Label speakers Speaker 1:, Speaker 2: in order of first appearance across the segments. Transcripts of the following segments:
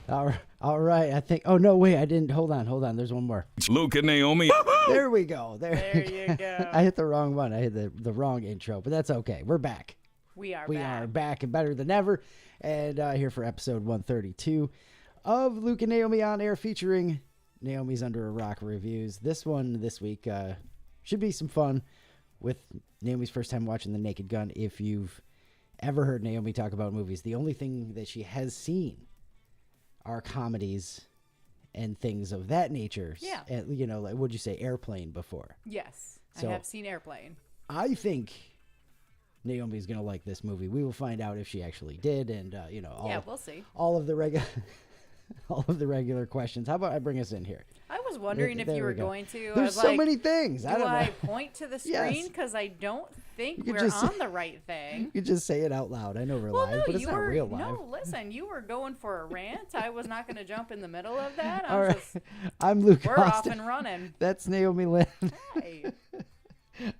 Speaker 1: All right. I think. Oh no, wait. I didn't. Hold on. There's one more.
Speaker 2: Luke and Naomi.
Speaker 1: There we go.
Speaker 3: There you go.
Speaker 1: I hit the wrong one. I hit the wrong intro, but that's okay. We're back.
Speaker 3: We are
Speaker 1: back and better than ever, and here for episode 132 of Luke and Naomi On-Air, featuring Naomi's Under a Rock reviews. This week should be some fun with Naomi's first time watching The Naked Gun. If you've ever heard Naomi talk about movies, the only thing that she has seen are comedies and things of that nature.
Speaker 3: Yeah.
Speaker 1: And, like, would you say Airplane before?
Speaker 3: Yes,
Speaker 1: So,
Speaker 3: I have seen Airplane.
Speaker 1: I think Naomi's going to like this movie. We will find out if she actually did, and,
Speaker 3: we'll see.
Speaker 1: all of the regular questions. How about I bring us in here?
Speaker 3: I was wondering if you were going to.
Speaker 1: There's so many things.
Speaker 3: Do
Speaker 1: I don't know.
Speaker 3: I point to the screen?
Speaker 1: Yes.
Speaker 3: Because I don't think
Speaker 1: You
Speaker 3: we're
Speaker 1: just
Speaker 3: on the right thing.
Speaker 1: You just say it out loud. I know we're
Speaker 3: Well,
Speaker 1: live,
Speaker 3: no,
Speaker 1: but it's
Speaker 3: you
Speaker 1: not
Speaker 3: were.
Speaker 1: real live.
Speaker 3: No, listen, you were going for a rant. I was not going to jump in the middle of that.
Speaker 1: All right. I'm Luke
Speaker 3: We're off
Speaker 1: Austin.
Speaker 3: and running.
Speaker 1: That's Naomi Lynn.
Speaker 3: Hey.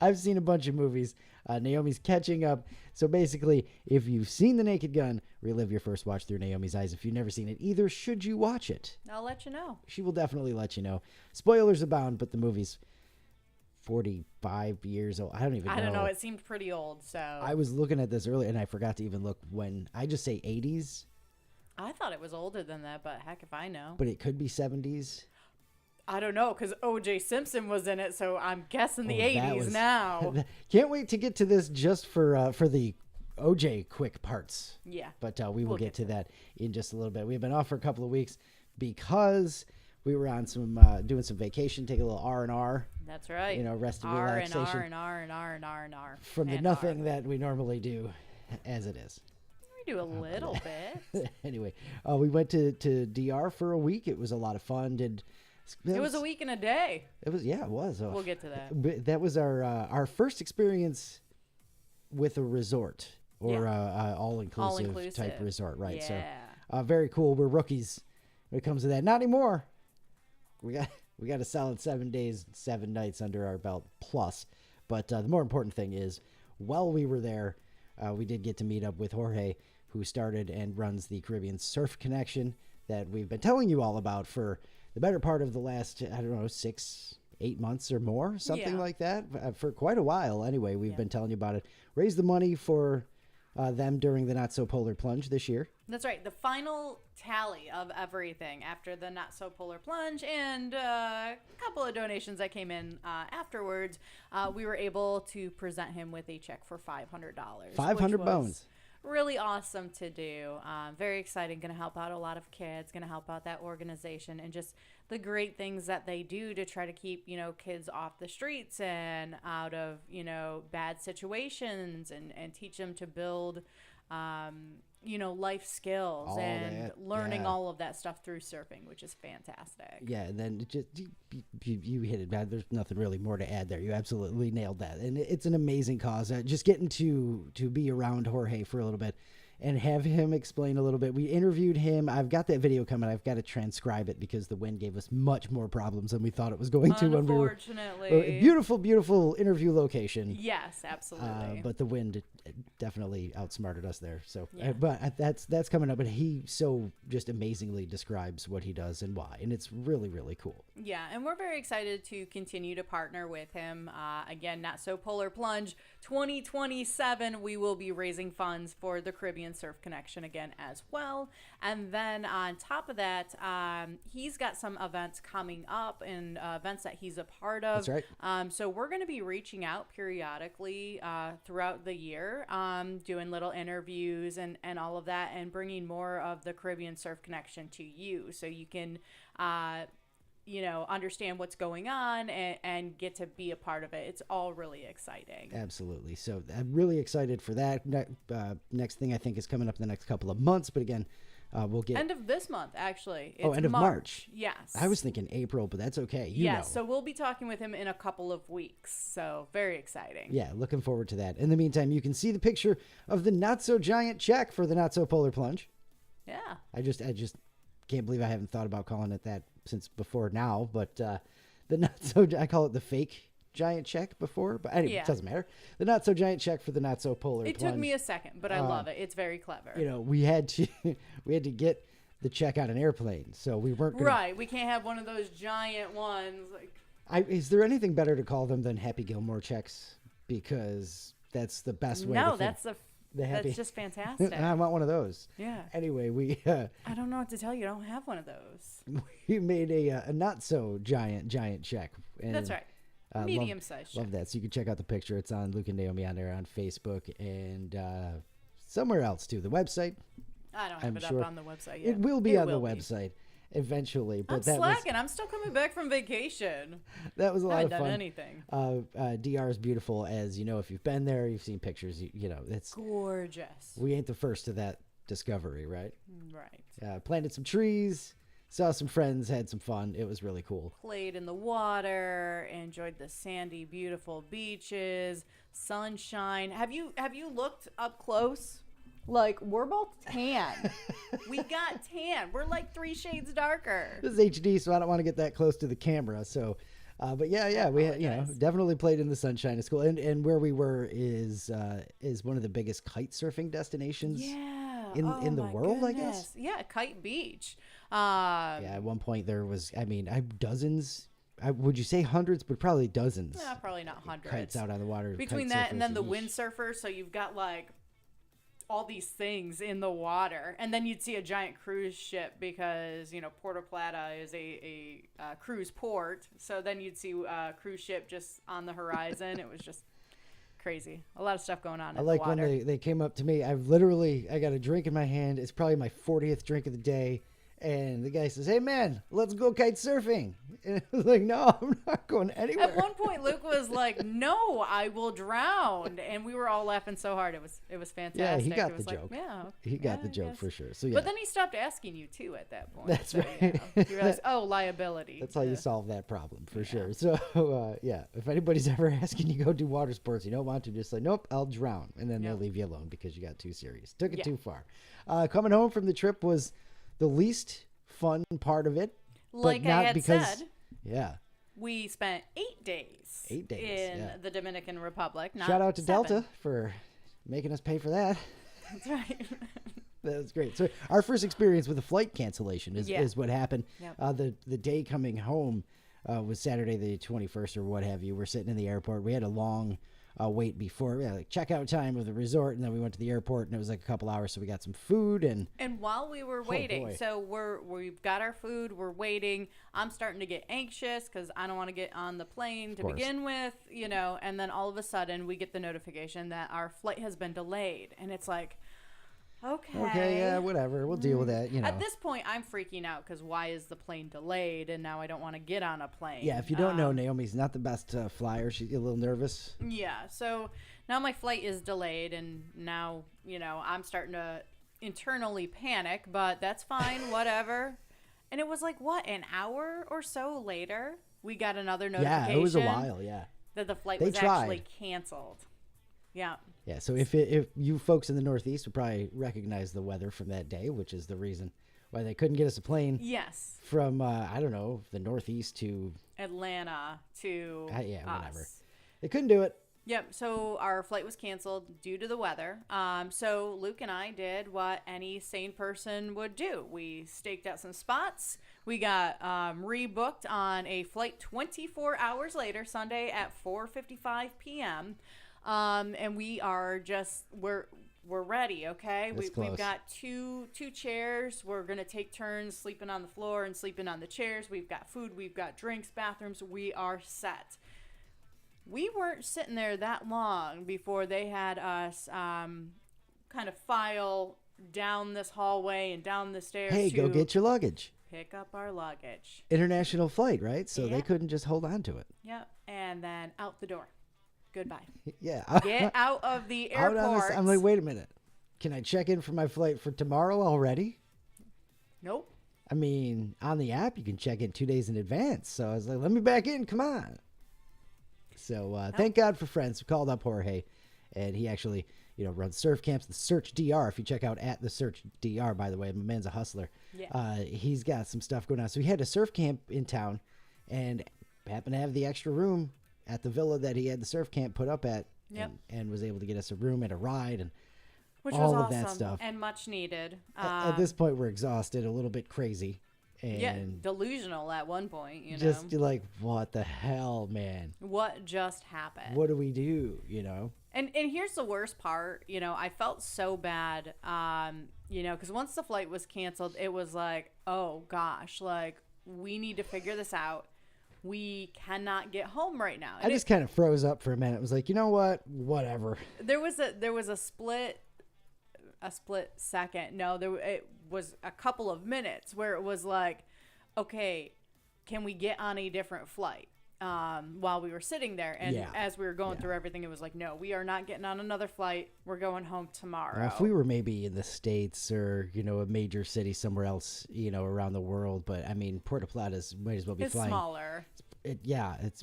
Speaker 1: I've seen a bunch of movies. Naomi's catching up. So basically, if you've seen The Naked Gun, relive your first watch through Naomi's eyes. If you've never seen it either, should you watch it?
Speaker 3: I'll let you know.
Speaker 1: She will definitely let you know. Spoilers abound, but the movie's 45 years old. I don't know.
Speaker 3: It seemed pretty old, so.
Speaker 1: I was looking at this earlier, and I forgot to even look when. I just say 80s.
Speaker 3: I thought it was older than that, but heck if I know.
Speaker 1: But it could be 70s.
Speaker 3: I don't know, because O.J. Simpson was in it, so I'm guessing the 80s now.
Speaker 1: Can't wait to get to this just for the O.J. quick parts.
Speaker 3: Yeah.
Speaker 1: But we will get to that in just a little bit. We've been off for a couple of weeks because we were on doing some vacation, take a little R&R.
Speaker 3: That's right.
Speaker 1: Rest and relaxation.
Speaker 3: R.
Speaker 1: From the nothing that we normally do as it is.
Speaker 3: We do a little bit.
Speaker 1: Anyway, we went to DR for a week. It was a lot of fun.
Speaker 3: It was a week and a day.
Speaker 1: It was, yeah, it was.
Speaker 3: We'll get to that.
Speaker 1: That was our first experience with a resort or all-inclusive type resort, right?
Speaker 3: Yeah.
Speaker 1: So very cool. We're rookies when it comes to that. Not anymore. We got a solid 7 days, 7 nights under our belt plus. But the more important thing is, while we were there, we did get to meet up with Jorge, who started and runs the Caribbean Surf Connection that we've been telling you all about for the better part of the last, 6-8 months or more, something like that, for quite a while. Anyway, we've been telling you about it. Raise the money for them during the Not So Polar Plunge this year.
Speaker 3: That's right. The final tally of everything after the Not So Polar Plunge and a couple of donations that came in afterwards, we were able to present him with a check for $500.
Speaker 1: 500 bones.
Speaker 3: Really awesome to do. Very exciting. Going to help out a lot of kids. Going to help out that organization and just the great things that they do to try to keep kids off the streets and out of bad situations and teach them to build life skills and learning all of that stuff through surfing, which is fantastic.
Speaker 1: Yeah, and then you hit it bad. There's nothing really more to add there. You absolutely nailed that, and it's an amazing cause. Just getting to be around Jorge for a little bit and have him explain a little bit. We interviewed him. I've got that video coming. I've got to transcribe it because the wind gave us much more problems than we thought it was going to.
Speaker 3: Unfortunately.
Speaker 1: Beautiful, beautiful interview location.
Speaker 3: Yes, absolutely.
Speaker 1: But the wind definitely outsmarted us there. So, but that's coming up. And he so just amazingly describes what he does and why. And it's really, really cool.
Speaker 3: Yeah, and we're very excited to continue to partner with him. Again, Not So Polar Plunge 2027. We will be raising funds for the Caribbean Surf Connection again as well. And then on top of that, he's got some events coming up and events that he's a part of.
Speaker 1: That's right.
Speaker 3: So we're going to be reaching out periodically throughout the year, doing little interviews and all of that, and bringing more of the Caribbean Surf Connection to you so you can understand what's going on and get to be a part of it. It's all really exciting.
Speaker 1: Absolutely. So I'm really excited for that. Next thing I think is coming up in the next couple of months. But again, we'll get...
Speaker 3: End of this month, actually. It's
Speaker 1: end of March.
Speaker 3: Yes.
Speaker 1: I was thinking April, but that's okay.
Speaker 3: Yes, so we'll be talking with him in a couple of weeks. So very exciting.
Speaker 1: Yeah, looking forward to that. In the meantime, you can see the picture of the not-so-giant check for the Not-So-Polar Plunge.
Speaker 3: Yeah.
Speaker 1: I just can't believe I haven't thought about calling it that since before now, but I call it the fake giant check before, but anyway, It doesn't matter. The Not So Giant check for the Not So Polar Plunge.
Speaker 3: It took me a second, but I love it. It's very clever.
Speaker 1: We had to get the check on an airplane. So we weren't gonna,
Speaker 3: Right. We can't have one of those giant ones. Like,
Speaker 1: is there anything better to call them than Happy Gilmore checks? Because that's the best way.
Speaker 3: no,
Speaker 1: to
Speaker 3: that's that's just fantastic.
Speaker 1: I want one of those.
Speaker 3: Yeah.
Speaker 1: Anyway,
Speaker 3: I don't know what to tell you. I don't have one of those.
Speaker 1: we made a not so giant check. And,
Speaker 3: That's right. Medium sized.
Speaker 1: Love that. So you can check out the picture. It's on Luke and Naomi On-Air on Facebook and somewhere else too. The website.
Speaker 3: I don't have it
Speaker 1: sure
Speaker 3: up on the website yet.
Speaker 1: It will be on the website eventually. But
Speaker 3: I'm slacking. I'm still coming back from vacation.
Speaker 1: That was a lot of
Speaker 3: I haven't
Speaker 1: fun.
Speaker 3: done anything.
Speaker 1: DR is beautiful, as you know. If you've been there, you've seen pictures. You know, it's
Speaker 3: gorgeous.
Speaker 1: We ain't the first to that discovery, right?
Speaker 3: Right.
Speaker 1: Planted some trees, saw some friends, had some fun. It was really cool.
Speaker 3: Played in the water, enjoyed the sandy, beautiful beaches, sunshine. Have you looked up close? Like, we're both tan. We got tan. We're like 3 shades darker.
Speaker 1: This is HD, so I don't want to get that close to the camera. So, but yeah, we definitely played in the sunshine. It's cool, and where we were is one of the biggest kite surfing destinations.
Speaker 3: Yeah.
Speaker 1: in the world,
Speaker 3: goodness.
Speaker 1: I guess.
Speaker 3: Yeah, Kite Beach.
Speaker 1: Yeah, at one point there was, dozens. Would you say hundreds? But probably dozens.
Speaker 3: Yeah, probably not hundreds.
Speaker 1: Kites out on the water.
Speaker 3: Between that and then the windsurfers, so you've got like all these things in the water, and then you'd see a giant cruise ship because Puerto Plata is a cruise port. So then you'd see a cruise ship just on the horizon. It was just crazy. A lot of stuff going on.
Speaker 1: I like when they came up to me. I got a drink in my hand. It's probably my 40th drink of the day. And the guy says, "Hey man, let's go kite surfing." And I was like, "No, I'm not going anywhere."
Speaker 3: At one point, Luke was like, "No, I will drown," and we were all laughing so hard. It was fantastic.
Speaker 1: Yeah, he got
Speaker 3: it was
Speaker 1: the joke.
Speaker 3: Yeah,
Speaker 1: he got the joke for sure. So yeah.
Speaker 3: But then he stopped asking you too at that point.
Speaker 1: That's
Speaker 3: so,
Speaker 1: right.
Speaker 3: You realize, liability.
Speaker 1: That's how you solve that problem for sure. So yeah, if anybody's ever asking you go do water sports, you don't want to, just say, "Nope, I'll drown," and then they'll leave you alone because you got too serious. Took it too far. Coming home from the trip was the least fun part of it,
Speaker 3: like
Speaker 1: but not
Speaker 3: I had
Speaker 1: because
Speaker 3: said, we spent 8 days in the Dominican Republic.
Speaker 1: Shout out to
Speaker 3: 7.
Speaker 1: Delta for making us pay for that.
Speaker 3: That's right.
Speaker 1: That was great. So our first experience with a flight cancellation is what happened.
Speaker 3: Yep.
Speaker 1: The day coming home was Saturday the 21st or what have you. We're sitting in the airport. We had a long wait before like checkout time of the resort, and then we went to the airport, and it was like a couple hours, so we got some food. And
Speaker 3: while we were waiting, so we've got our food, we're waiting. I'm starting to get anxious because I don't want to get on the plane to begin with, and then all of a sudden we get the notification that our flight has been delayed, and it's like, okay,
Speaker 1: yeah, whatever, we'll deal with that.
Speaker 3: At this point, I'm freaking out because why is the plane delayed, and now I don't want to get on a plane.
Speaker 1: Yeah, if you don't know, Naomi's not the best flyer. She's a little nervous.
Speaker 3: Yeah, so now my flight is delayed, and now I'm starting to internally panic, but that's fine, whatever. And it was like an hour or so later, we got another notification.
Speaker 1: Yeah, it was a while. Yeah,
Speaker 3: that the flight was actually canceled. Yeah.
Speaker 1: Yeah, so if you folks in the Northeast would probably recognize the weather from that day, which is the reason why they couldn't get us a plane.
Speaker 3: Yes.
Speaker 1: From I don't know, the Northeast to
Speaker 3: Atlanta to
Speaker 1: whatever. They couldn't do it.
Speaker 3: Yep. So our flight was canceled due to the weather. So Luke and I did what any sane person would do. We staked out some spots. We got rebooked on a flight 24 hours later, Sunday at 4:55 p.m. And we are we're ready. Okay. We've got two chairs. We're going to take turns sleeping on the floor and sleeping on the chairs. We've got food. We've got drinks, bathrooms. We are set. We weren't sitting there that long before they had us, kind of file down this hallway and down the stairs.
Speaker 1: Hey, go get your luggage.
Speaker 3: Pick up our luggage.
Speaker 1: International flight, right? So they couldn't just hold on to it.
Speaker 3: Yep. And then out the door. Goodbye.
Speaker 1: Yeah.
Speaker 3: Get out of the airport.
Speaker 1: I'm like, wait a minute. Can I check in for my flight for tomorrow already?
Speaker 3: Nope.
Speaker 1: I mean, on the app, you can check in 2 days in advance. So I was like, let me back in. Come on. So thank God for friends. We called up Jorge, and he actually, runs surf camps. The Search DR. If you check out at the Search DR, by the way, my man's a hustler.
Speaker 3: Yeah.
Speaker 1: He's got some stuff going on. So he had a surf camp in town, and happened to have the extra room at the villa that he had the surf camp put up at,
Speaker 3: Yep.
Speaker 1: and was able to get us a room and a ride. And
Speaker 3: Which
Speaker 1: all
Speaker 3: was
Speaker 1: of that
Speaker 3: awesome
Speaker 1: stuff.
Speaker 3: and much needed.
Speaker 1: At this point, we're exhausted, a little bit crazy. And
Speaker 3: Yeah, delusional at one point,
Speaker 1: just you're like, what the hell, man?
Speaker 3: What just happened?
Speaker 1: What do we do, you know?
Speaker 3: And here's the worst part, I felt so bad, because once the flight was canceled, it was like, oh gosh, like we need to figure this out. We cannot get home right now. And
Speaker 1: I just kind of froze up for a minute. It was like, you know what? Whatever.
Speaker 3: There was a split second. No, it was a couple of minutes where it was like, okay, can we get on a different flight? While we were sitting there, and as we were going through everything, it was like, no, we are not getting on another flight. We're going home tomorrow.
Speaker 1: If we were maybe in the States or, a major city somewhere else, around the world, but I mean, Puerto Plata might as well be flying.
Speaker 3: It's smaller.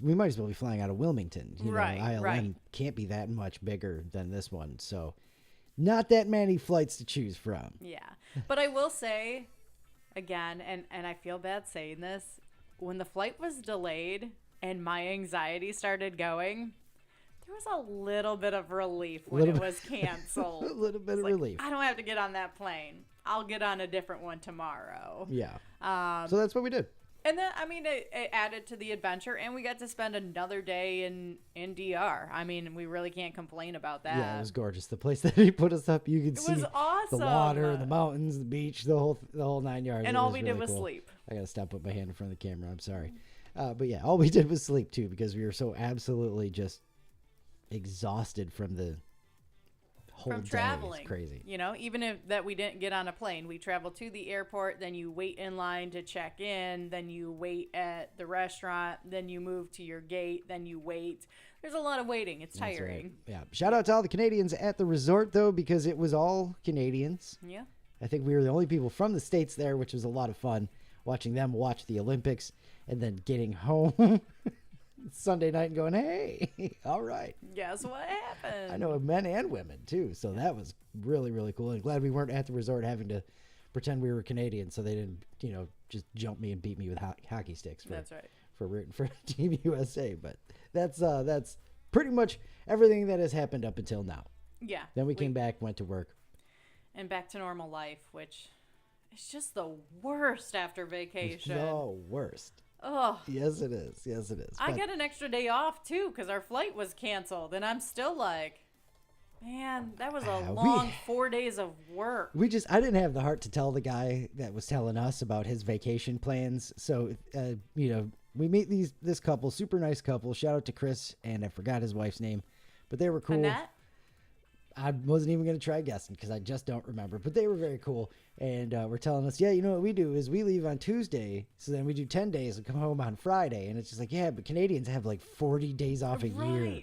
Speaker 1: We might as well be flying out of Wilmington.
Speaker 3: Right,
Speaker 1: ILM
Speaker 3: right.
Speaker 1: can't be that much bigger than this one. So not that many flights to choose from.
Speaker 3: Yeah. But I will say, again, and I feel bad saying this, when the flight was delayed and my anxiety started going, there was a little bit of relief when it was canceled.
Speaker 1: A little bit of relief.
Speaker 3: I don't have to get on that plane. I'll get on a different one tomorrow.
Speaker 1: Yeah. So that's what we did.
Speaker 3: And then, it added to the adventure, and we got to spend another day in DR. We really can't complain about that.
Speaker 1: Yeah, it was gorgeous. The place that he put us up, you could see
Speaker 3: was awesome.
Speaker 1: the water, the mountains, the beach, the whole 9 yards.
Speaker 3: And all we did was
Speaker 1: cool.
Speaker 3: sleep.
Speaker 1: I gotta stop putting my hand in front of the camera. I'm sorry, but yeah, all we did was sleep too, because we were so absolutely just exhausted from the whole
Speaker 3: from
Speaker 1: day.
Speaker 3: traveling.
Speaker 1: It's crazy.
Speaker 3: Even if that we didn't get on a plane, we traveled to the airport, then you wait in line to check in, then you wait at the restaurant, then you move to your gate, then you wait. There's a lot of waiting. It's tiring.
Speaker 1: Right. Yeah. Shout out to all the Canadians at the resort though, because it was all Canadians.
Speaker 3: Yeah.
Speaker 1: I think we were the only people from the States there, which was a lot of fun, watching them watch the Olympics and then getting home Sunday night and going, hey, all right.
Speaker 3: Guess what happened?
Speaker 1: I know men and women too, so that was really, really cool. And glad we weren't at the resort having to pretend we were Canadian, so they didn't, just jump me and beat me with hockey sticks.
Speaker 3: That's right.
Speaker 1: For rooting for Team USA. But that's pretty much everything that has happened up until now.
Speaker 3: Yeah.
Speaker 1: Then we came back, went to work.
Speaker 3: And back to normal life, which is just the worst after vacation.
Speaker 1: The worst.
Speaker 3: Oh.
Speaker 1: Yes, it is. Yes, it is.
Speaker 3: I got an extra day off, too, because our flight was canceled. And I'm still like, man, that was a long 4 days of work.
Speaker 1: I didn't have the heart to tell the guy that was telling us about his vacation plans. So, we meet this couple, super nice couple. Shout out to Chris, and I forgot his wife's name. But they were cool.
Speaker 3: Annette?
Speaker 1: I wasn't even going to try guessing because I just don't remember. But they were very cool. And we're telling us, what we do is we leave on Tuesday. So then we do 10 days and come home on Friday. And it's just like, yeah, but Canadians have like 40 days off a year.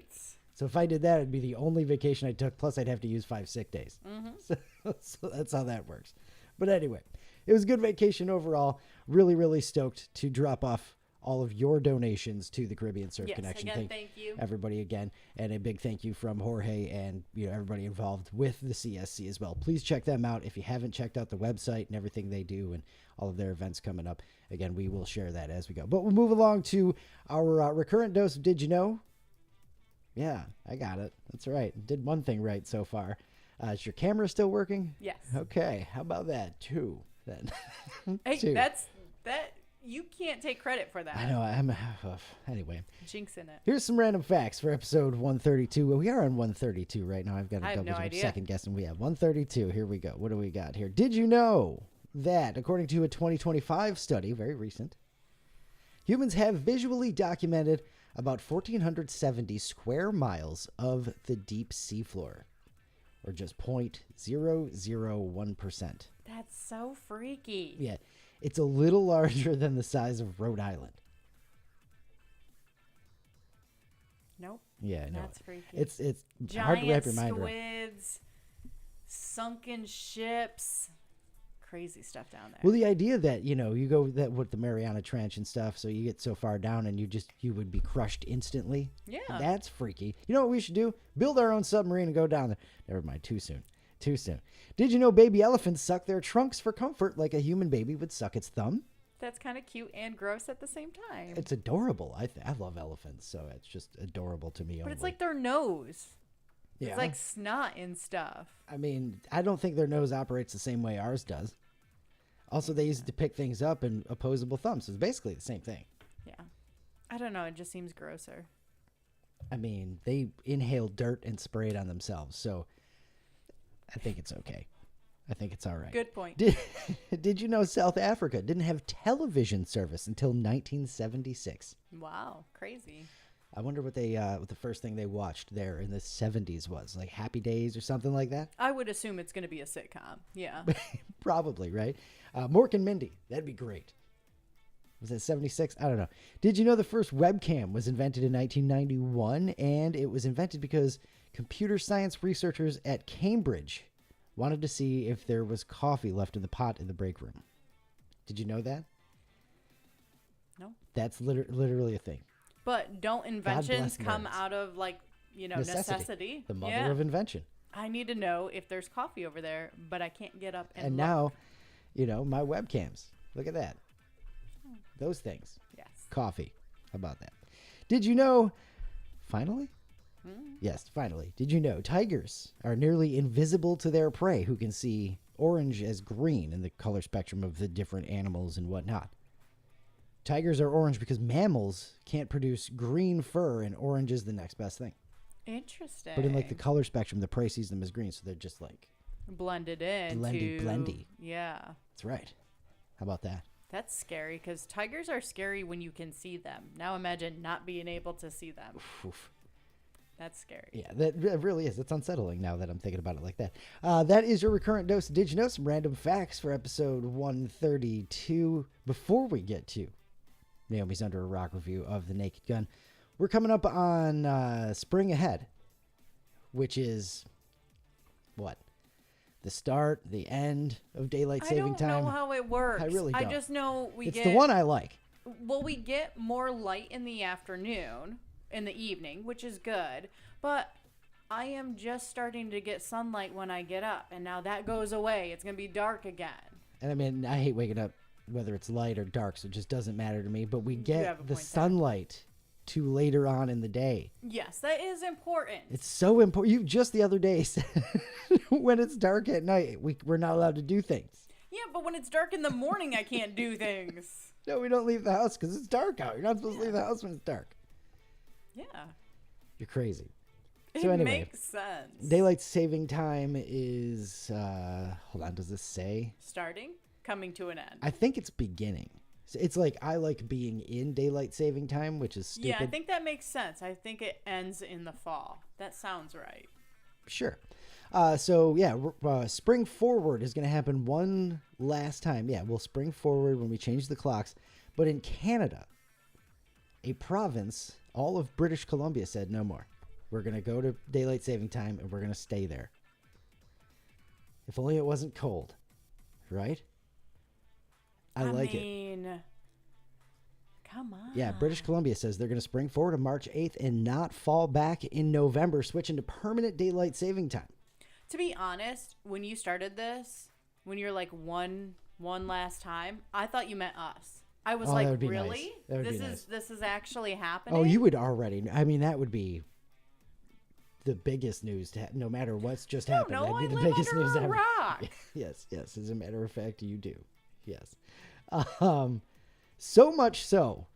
Speaker 1: So if I did that, it'd be the only vacation I took. Plus, I'd have to use 5 sick days. Mm-hmm. So that's how that works. But anyway, it was a good vacation overall. Really, really stoked to drop off all of your donations to the Caribbean Surf Connection.
Speaker 3: Again, thank you.
Speaker 1: Everybody again. And a big thank you from Jorge and everybody involved with the CSC as well. Please check them out if you haven't checked out the website and everything they do and all of their events coming up. Again, we will share that as we go. But we'll move along to our recurrent dose of Did You Know? Yeah, I got it. That's right. Did one thing right so far. Is your camera still working?
Speaker 3: Yes.
Speaker 1: Okay. How about that? 2 then.
Speaker 3: Hey,
Speaker 1: 2.
Speaker 3: that you can't take credit for that.
Speaker 1: I know. Anyway.
Speaker 3: Jinxing it.
Speaker 1: Here's some random facts for episode 132. Well, we are on 132 right now. I've got a double second guessing. We have 132. Here we go. What do we got here? Did you know that, according to a 2025 study, very recent, humans have visually documented about 1,470 square miles of the deep seafloor, or just 0.001%.
Speaker 3: That's so freaky.
Speaker 1: Yeah. It's a little larger than the size of Rhode Island.
Speaker 3: Nope.
Speaker 1: Yeah, no.
Speaker 3: That's freaky.
Speaker 1: It's
Speaker 3: giant
Speaker 1: hard to wrap your mind around.
Speaker 3: squids, sunken ships, crazy stuff down there.
Speaker 1: Well, the idea that, you go with the Mariana Trench and stuff, so you get so far down and you would be crushed instantly.
Speaker 3: Yeah.
Speaker 1: That's freaky. You know what we should do? Build our own submarine and go down there. Never mind. Too soon. Did you know baby elephants suck their trunks for comfort like a human baby would suck its thumb?
Speaker 3: That's kind of cute and gross at the same time.
Speaker 1: It's adorable. I love elephants, so it's just adorable to me.
Speaker 3: But it's like their nose.
Speaker 1: Yeah.
Speaker 3: It's like snot and stuff.
Speaker 1: I mean, I don't think their nose operates the same way ours does. Also, they use it to pick things up and opposable thumbs. So it's basically the same thing.
Speaker 3: Yeah. I don't know. It just seems grosser.
Speaker 1: I mean, they inhale dirt and spray it on themselves. So I think it's okay. I think it's all right.
Speaker 3: Good point.
Speaker 1: Did you know South Africa didn't have television service until 1976?
Speaker 3: Wow. Crazy.
Speaker 1: I wonder what the first thing they watched there in the 70s was. Like Happy Days or something like that?
Speaker 3: I would assume it's going to be a sitcom. Yeah.
Speaker 1: Probably, right? Mork and Mindy. That'd be great. Was that 76? I don't know. Did you know the first webcam was invented in 1991? And it was invented because computer science researchers at Cambridge wanted to see if there was coffee left in the pot in the break room. Did you know that?
Speaker 3: No.
Speaker 1: That's literally a thing.
Speaker 3: But don't inventions come out of, like, you know, necessity?
Speaker 1: The mother of invention.
Speaker 3: I need to know if there's coffee over there, but I can't get up and look.
Speaker 1: Now, you know, my webcams. Look at that. Those things.
Speaker 3: Yes.
Speaker 1: Coffee. How about that? Did you know, finally? Yes, finally. Did you know tigers are nearly invisible to their prey who can see orange as green in the color spectrum of the different animals and whatnot? Tigers are orange because mammals can't produce green fur, and orange is the next best thing.
Speaker 3: Interesting.
Speaker 1: But in like the color spectrum, the prey sees them as green, so they're just like
Speaker 3: blended in.
Speaker 1: Blendy.
Speaker 3: Yeah.
Speaker 1: That's right. How about that?
Speaker 3: That's scary because tigers are scary when you can see them. Now imagine not being able to see them.
Speaker 1: Oof.
Speaker 3: That's scary.
Speaker 1: Yeah, that really is. It's unsettling now that I'm thinking about it like that. That is your recurrent dose of Did You Know? Some random facts for episode 132. Before we get to Naomi's Under a Rock review of The Naked Gun, we're coming up on Spring Ahead, which is what? The start, the end of daylight saving time.
Speaker 3: I don't know how it works.
Speaker 1: I really don't.
Speaker 3: I just know
Speaker 1: it's the one I like.
Speaker 3: Well, we get more light in the afternoon, in the evening, which is good. But I am just starting to get sunlight when I get up, and now that goes away. It's going to be dark again.
Speaker 1: And I mean, I hate waking up, whether it's light or dark, so it just doesn't matter to me. But we get the sunlight to later on in the day.
Speaker 3: Yes, that is important.
Speaker 1: It's so important. You just the other day said when it's dark at night, we're not allowed to do things.
Speaker 3: Yeah, but when it's dark in the morning, I can't do things.
Speaker 1: No, we don't leave the house because it's dark out. You're not supposed to leave the house when it's dark.
Speaker 3: Yeah.
Speaker 1: You're crazy.
Speaker 3: It makes sense.
Speaker 1: Daylight saving time is, hold on, does this say?
Speaker 3: Starting? Coming to an end.
Speaker 1: I think it's beginning. So it's like, I like being in daylight saving time, which is stupid.
Speaker 3: Yeah, I think that makes sense. I think it ends in the fall. That sounds right.
Speaker 1: Sure. So, yeah, spring forward is going to happen one last time. Yeah, we'll spring forward when we change the clocks. But in Canada, a province, all of British Columbia said no more. We're going to go to daylight saving time, and we're going to stay there. If only it wasn't cold, right? I mean,
Speaker 3: come on.
Speaker 1: Yeah, British Columbia says they're going to spring forward to March 8th and not fall back in November, switching to permanent daylight saving time.
Speaker 3: To be honest, when you started this, when you're like one last time, I thought you meant us. I was like, really?
Speaker 1: Nice.
Speaker 3: This is actually happening?
Speaker 1: Oh, you would already. I mean, that would be the biggest news to no matter what's just happened.
Speaker 3: No,
Speaker 1: That'd be
Speaker 3: I
Speaker 1: the
Speaker 3: live
Speaker 1: biggest
Speaker 3: under
Speaker 1: news
Speaker 3: a
Speaker 1: ever.
Speaker 3: rock.
Speaker 1: Yes. As a matter of fact, you do. Yes. So much so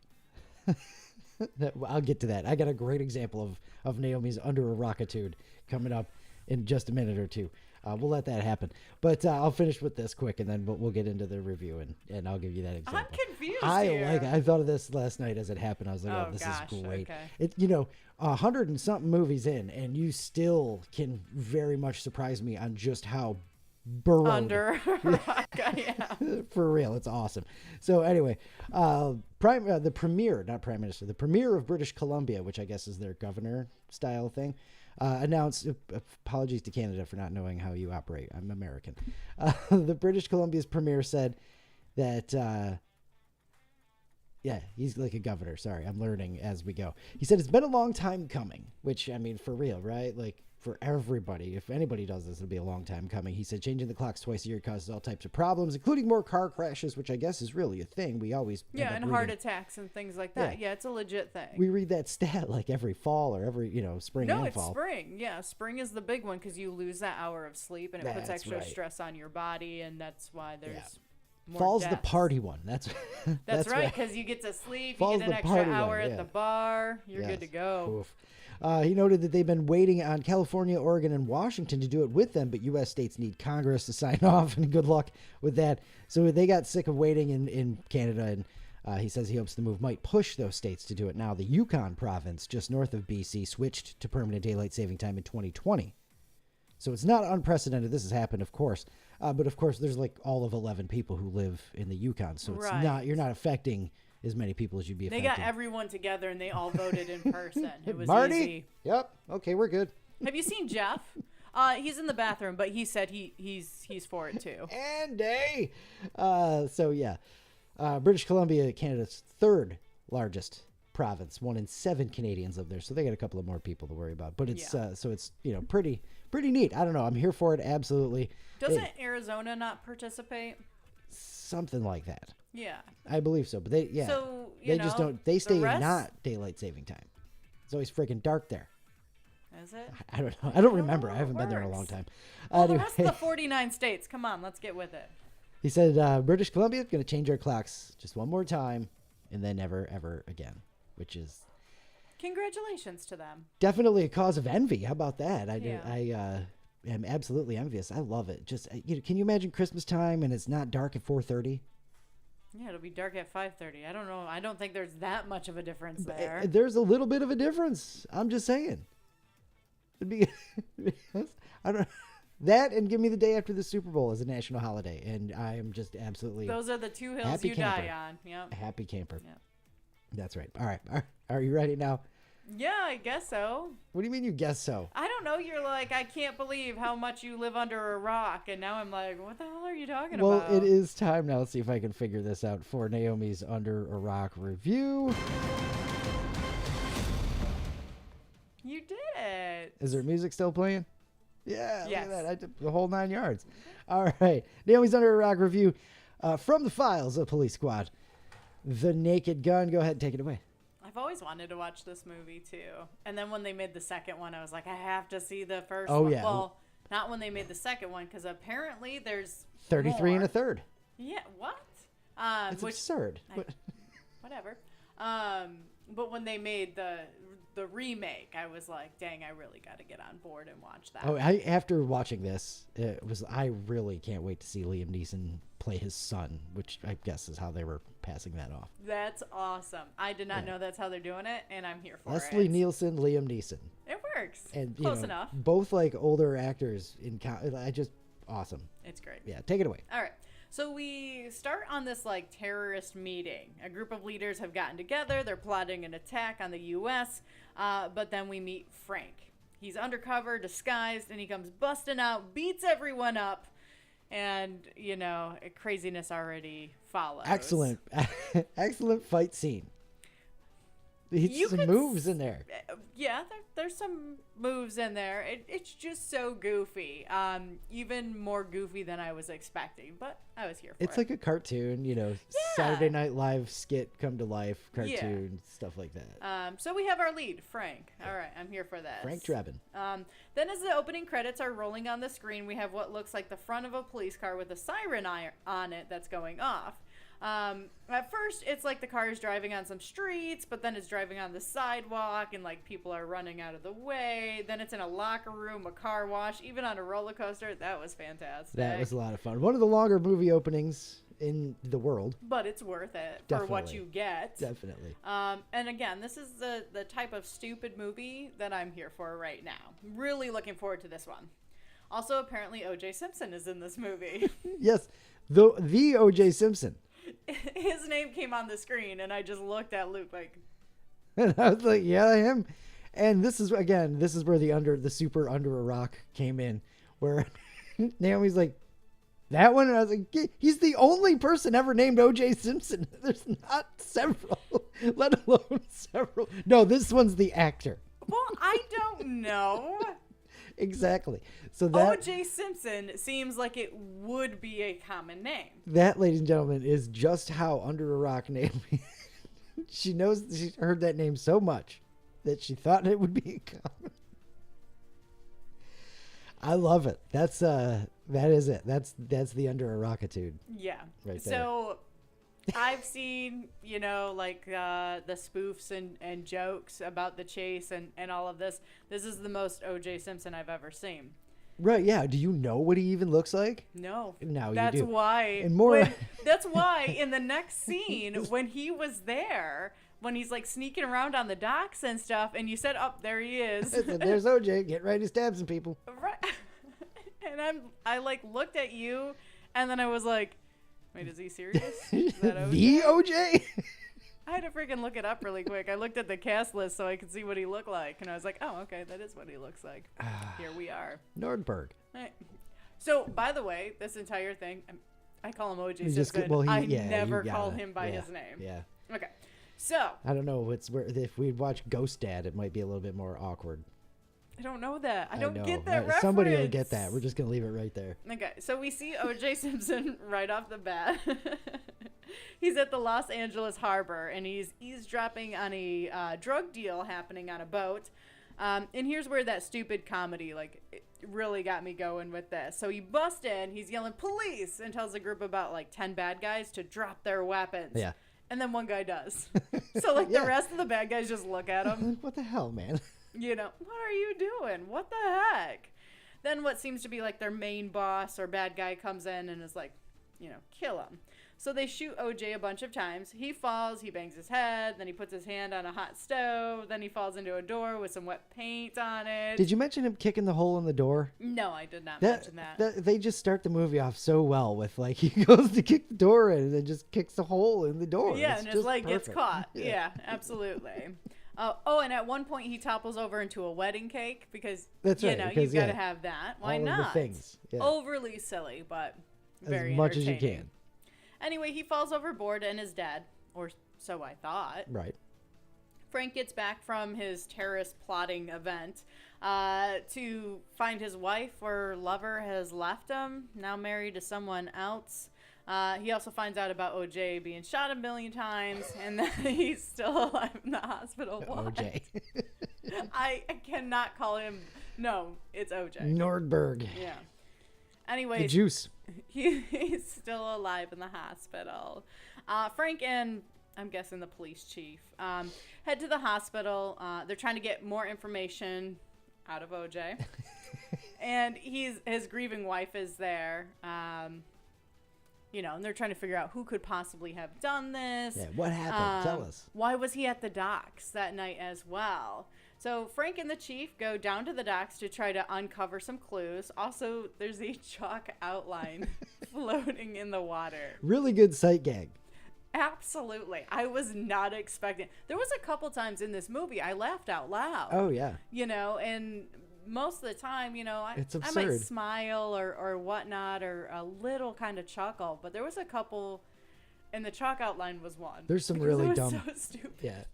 Speaker 1: that I'll get to that. I got a great example of Naomi's Under a Rockitude coming up in just a minute or two. We'll let that happen. But I'll finish with this quick, and then we'll get into the review, and I'll give you that example.
Speaker 3: I'm confused
Speaker 1: here. I thought of this last night as it happened. I was like, this is great.
Speaker 3: Okay.
Speaker 1: It 100 and something movies in, and you still can very much surprise me on just how burrowed.
Speaker 3: Under a rock, yeah.
Speaker 1: For real, it's awesome. So anyway, the premier of British Columbia, which I guess is their governor style thing, announced, apologies to Canada for not knowing how you operate. I'm American. The British Columbia's premier said that, he's like a governor. Sorry, I'm learning as we go. He said it's been a long time coming, which, I mean, for real, right? Like for everybody. If anybody does this, it'll be a long time coming. He said changing the clocks twice a year causes all types of problems, including more car crashes, which I guess is really a thing. We always
Speaker 3: and heart attacks and things like that. Yeah, it's a legit thing.
Speaker 1: We read that stat like every fall or every spring and fall.
Speaker 3: No, it's spring. Yeah, spring is the big one because you lose that hour of sleep and it puts extra stress on your body, and that's why there's more
Speaker 1: fall's
Speaker 3: deaths.
Speaker 1: the party one. That's
Speaker 3: right, because you get to sleep,
Speaker 1: fall's
Speaker 3: you get an extra hour at the bar, you're good to go.
Speaker 1: Oof. He noted that they've been waiting on California, Oregon, and Washington to do it with them, but U.S. states need Congress to sign off, and good luck with that. So they got sick of waiting in Canada, and he says he hopes the move might push those states to do it now. The Yukon province, just north of B.C., switched to permanent daylight saving time in 2020. So it's not unprecedented. This has happened, of course. But, of course, there's like all of 11 people who live in the Yukon, so it's you're not affecting as many people as you'd be affecting.
Speaker 3: They got everyone together and they all voted in person. It was
Speaker 1: Marty?
Speaker 3: easy.
Speaker 1: Yep. Okay, we're good.
Speaker 3: Have you seen Jeff? He's in the bathroom, but he said he's for it too.
Speaker 1: Andy. British Columbia, Canada's third largest province. 1 in 7 Canadians live there, so they got a couple of more people to worry about. But it's pretty neat. I don't know. I'm here for it. Absolutely.
Speaker 3: Doesn't Arizona not participate?
Speaker 1: Something like that.
Speaker 3: Yeah.
Speaker 1: I believe so, but they just don't. They stay not daylight saving time. It's always freaking dark there.
Speaker 3: Is it?
Speaker 1: I don't know. I don't remember. I haven't been there in a long time.
Speaker 3: Well, anyway, the rest of the 49 states. Come on, let's get with it.
Speaker 1: He said British Columbia is going to change our clocks just one more time, and then never ever again, which is
Speaker 3: congratulations to them.
Speaker 1: Definitely a cause of envy. How about that? I am absolutely envious. I love it. Just can you imagine Christmas time and it's not dark at 4:30?
Speaker 3: Yeah, it'll be dark at 5:30. I don't know. I don't think there's that much of a difference there.
Speaker 1: There's a little bit of a difference. I'm just saying. It'd be I don't that, and give me the day after the Super Bowl as a national holiday, and I am just absolutely.
Speaker 3: Those are the two hills you die on. Yep.
Speaker 1: Happy camper.
Speaker 3: Yep.
Speaker 1: That's right. All right. Are you ready now?
Speaker 3: Yeah, I guess so.
Speaker 1: What do you mean you guess so?
Speaker 3: I don't know. You're like, I can't believe how much you live under a rock. And now I'm like, what the hell are you talking about?
Speaker 1: Well, it is time now. Let's see if I can figure this out for Naomi's Under a Rock review.
Speaker 3: You did it.
Speaker 1: Is there music still playing? Yeah,
Speaker 3: yes.
Speaker 1: Look at that. I did the whole 9 yards. All right. Naomi's Under a Rock review from the files of Police Squad. The Naked Gun. Go ahead and take it away.
Speaker 3: I've always wanted to watch this movie too. And then when they made the second one, I was like, I have to see the first one.
Speaker 1: Yeah.
Speaker 3: Well, not when they made the second one, because apparently there's
Speaker 1: 33
Speaker 3: more.
Speaker 1: and a third.
Speaker 3: Yeah, what?
Speaker 1: It's absurd.
Speaker 3: Whatever. But when they made the remake, I was like, dang, I really got to get on board and watch that.
Speaker 1: After watching this, I really can't wait to see Liam Neeson play his son, which I guess is how they were passing that off.
Speaker 3: That's awesome. I did not know that's how they're doing it, and I'm here for
Speaker 1: Leslie
Speaker 3: it.
Speaker 1: Nielsen, Liam Neeson.
Speaker 3: It works.
Speaker 1: And
Speaker 3: close enough.
Speaker 1: Both like older actors awesome.
Speaker 3: It's great.
Speaker 1: Yeah, take it away.
Speaker 3: All right. So we start on this like terrorist meeting. A group of leaders have gotten together. They're plotting an attack on the U.S. But then we meet Frank. He's undercover, disguised, and he comes busting out, beats everyone up, and craziness already follows.
Speaker 1: Excellent, excellent fight scene. Some moves in there.
Speaker 3: Yeah, there's some moves in there. It's just so goofy. Even more goofy than I was expecting, but I was here for it.
Speaker 1: It's like a cartoon, Saturday Night Live skit come to life cartoon, stuff like that.
Speaker 3: So we have our lead, Frank. All right, I'm here for this.
Speaker 1: Frank Drebin.
Speaker 3: Then as the opening credits are rolling on the screen, we have what looks like the front of a police car with a siren on it that's going off. At first it's like the car is driving on some streets, but then it's driving on the sidewalk and like people are running out of the way. Then it's in a locker room, a car wash, even on a roller coaster. That was fantastic.
Speaker 1: That was a lot of fun. One of the longer movie openings in the world,
Speaker 3: but it's worth it for what you get.
Speaker 1: Definitely.
Speaker 3: And again, this is the type of stupid movie that I'm here for right now. Really looking forward to this one. Also, apparently O.J. Simpson is in this movie.
Speaker 1: Yes, the O.J. Simpson.
Speaker 3: His name came on the screen, and I just looked at Luke like.
Speaker 1: And I was like, yeah, him. And this is where the super under a rock came in, where Naomi's like, that one? And I was like, he's the only person ever named O.J. Simpson. There's not several, let alone several. No, this one's the actor.
Speaker 3: Well, I don't know.
Speaker 1: Exactly. So that
Speaker 3: O.J. Simpson seems like it would be a common name.
Speaker 1: that, ladies and gentlemen, is just how Under a Rock Naomi. She heard that name so much that she thought it would be a common. I love it. That is it. That's the Under a Rockitude.
Speaker 3: Yeah.
Speaker 1: Right there.
Speaker 3: So I've seen, like the spoofs and jokes about the chase and all of this. This is the most O.J. Simpson I've ever seen.
Speaker 1: Right, yeah. Do you know what he even looks like?
Speaker 3: No.
Speaker 1: Now you
Speaker 3: That's
Speaker 1: do.
Speaker 3: why.
Speaker 1: And more.
Speaker 3: That's why in the next scene, when he was there, when he's like sneaking around on the docks and stuff, and you said, "Oh, there he is."
Speaker 1: There's OJ. Get ready to stab some people.
Speaker 3: Right. And I like looked at you, and then I was like, "Wait, is he serious? Is that OJ?"
Speaker 1: The OJ?
Speaker 3: I had to freaking look it up really quick. I looked at the cast list so I could see what he looked like, and I was like, "Oh, okay, that is what he looks like." Here we are.
Speaker 1: Nordberg.
Speaker 3: Right. So, by the way, this entire thing, I call him OJ
Speaker 1: You just-
Speaker 3: Simpson.
Speaker 1: well,
Speaker 3: I
Speaker 1: yeah,
Speaker 3: never
Speaker 1: you
Speaker 3: call
Speaker 1: gotta-
Speaker 3: him by
Speaker 1: yeah,
Speaker 3: his name.
Speaker 1: Yeah.
Speaker 3: Okay. So,
Speaker 1: I don't know. If we'd watch Ghost Dad, it might be a little bit more awkward.
Speaker 3: I don't know that. I don't
Speaker 1: know.
Speaker 3: get that reference.
Speaker 1: Somebody will get that. We're just going to leave it right there.
Speaker 3: Okay, so we see O.J. Simpson right off the bat. He's at the Los Angeles harbor, and he's eavesdropping on a drug deal happening on a boat. And here's where that stupid comedy, it really got me going with this. So he busts in, he's yelling, "Police!" and tells a group about, 10 bad guys to drop their weapons.
Speaker 1: Yeah.
Speaker 3: And then one guy does. So,
Speaker 1: Yeah.
Speaker 3: the rest of the bad guys just look at him.
Speaker 1: What the hell, man?
Speaker 3: What are you doing? What the heck? Then what seems to be their main boss or bad guy comes in and is like, kill him. So they shoot OJ a bunch of times. He falls, he bangs his head, then he puts his hand on a hot stove, then he falls into a door with some wet paint on it.
Speaker 1: Did you mention him kicking the hole in the door?
Speaker 3: No, I did not mention that.
Speaker 1: They just start the movie off so well with he goes to kick the door in and then just kicks a hole in the door.
Speaker 3: Yeah, and his leg gets
Speaker 1: perfect.
Speaker 3: caught. Yeah, absolutely. And at one point he topples over into a wedding cake because
Speaker 1: That's right,
Speaker 3: you've
Speaker 1: because,
Speaker 3: got to have that. Why
Speaker 1: all
Speaker 3: not?
Speaker 1: Of the things. Yeah.
Speaker 3: Overly silly, but very
Speaker 1: as much as you
Speaker 3: entertaining.
Speaker 1: can.
Speaker 3: Anyway, he falls overboard and is dead, or so I thought.
Speaker 1: Right.
Speaker 3: Frank gets back from his terrorist plotting event to find his wife or lover has left him, now married to someone else. He also finds out about OJ being shot 1 million times and that he's still alive in the hospital. Why?
Speaker 1: OJ.
Speaker 3: I cannot call him. No, it's OJ.
Speaker 1: Nordberg.
Speaker 3: Yeah. Anyways,
Speaker 1: The juice.
Speaker 3: he's still alive in the hospital. Frank and I'm guessing the police chief head to the hospital. They're trying to get more information out of OJ. And his grieving wife is there. And they're trying to figure out who could possibly have done this.
Speaker 1: Yeah, what happened? Tell us.
Speaker 3: Why was he at the docks that night as well? So Frank and the chief go down to the docks to try to uncover some clues. Also, there's a chalk outline floating in the water.
Speaker 1: Really good sight gag.
Speaker 3: Absolutely. I was not expecting. There was a couple times in this movie I laughed out loud.
Speaker 1: Oh, yeah.
Speaker 3: And most of the time,
Speaker 1: It's
Speaker 3: I might
Speaker 1: absurd.
Speaker 3: smile or whatnot or a little kind of chuckle. But there was a couple, and the chalk outline was one.
Speaker 1: There's some
Speaker 3: because
Speaker 1: really
Speaker 3: it was
Speaker 1: dumb.
Speaker 3: So stupid.
Speaker 1: Yeah,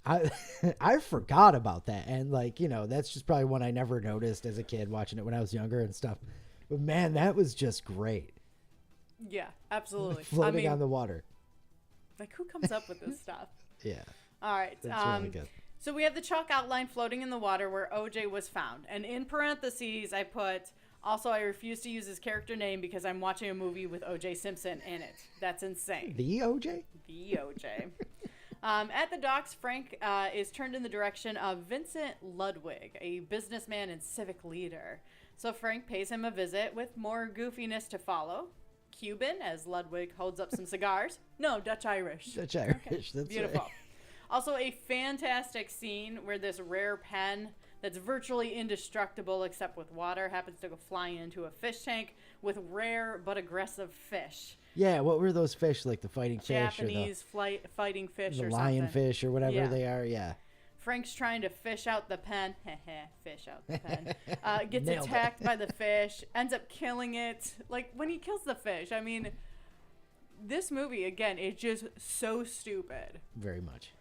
Speaker 1: I forgot about that, and that's just probably one I never noticed as a kid watching it when I was younger and stuff. But man, that was just great.
Speaker 3: Yeah, absolutely.
Speaker 1: Floating on the water.
Speaker 3: Who comes up with this stuff?
Speaker 1: Yeah,
Speaker 3: All right.
Speaker 1: that's really good.
Speaker 3: So we have the chalk outline floating in the water where OJ was found. And in parentheses, I put, also, I refuse to use his character name because I'm watching a movie with OJ Simpson in it. That's insane.
Speaker 1: The OJ?
Speaker 3: The OJ. At the docks, Frank is turned in the direction of Vincent Ludwig, a businessman and civic leader. So Frank pays him a visit with more goofiness to follow. Cuban, as Ludwig holds up some cigars. No, Dutch-Irish.
Speaker 1: Dutch-Irish,
Speaker 3: Okay.
Speaker 1: that's
Speaker 3: Beautiful.
Speaker 1: right.
Speaker 3: Also, a fantastic scene where this rare pen that's virtually indestructible except with water happens to go flying into a fish tank with rare but aggressive fish.
Speaker 1: Yeah, what were those fish, like the fighting fish
Speaker 3: Japanese fighting fish
Speaker 1: or
Speaker 3: or
Speaker 1: the
Speaker 3: something.
Speaker 1: lionfish or whatever
Speaker 3: Yeah.
Speaker 1: they are? Yeah.
Speaker 3: Frank's trying to fish out the pen. Fish out the pen. Gets
Speaker 1: Nailed it.
Speaker 3: attacked by the fish. Ends up killing it. When he kills the fish, I mean, this movie, again, is just so stupid.
Speaker 1: Very much.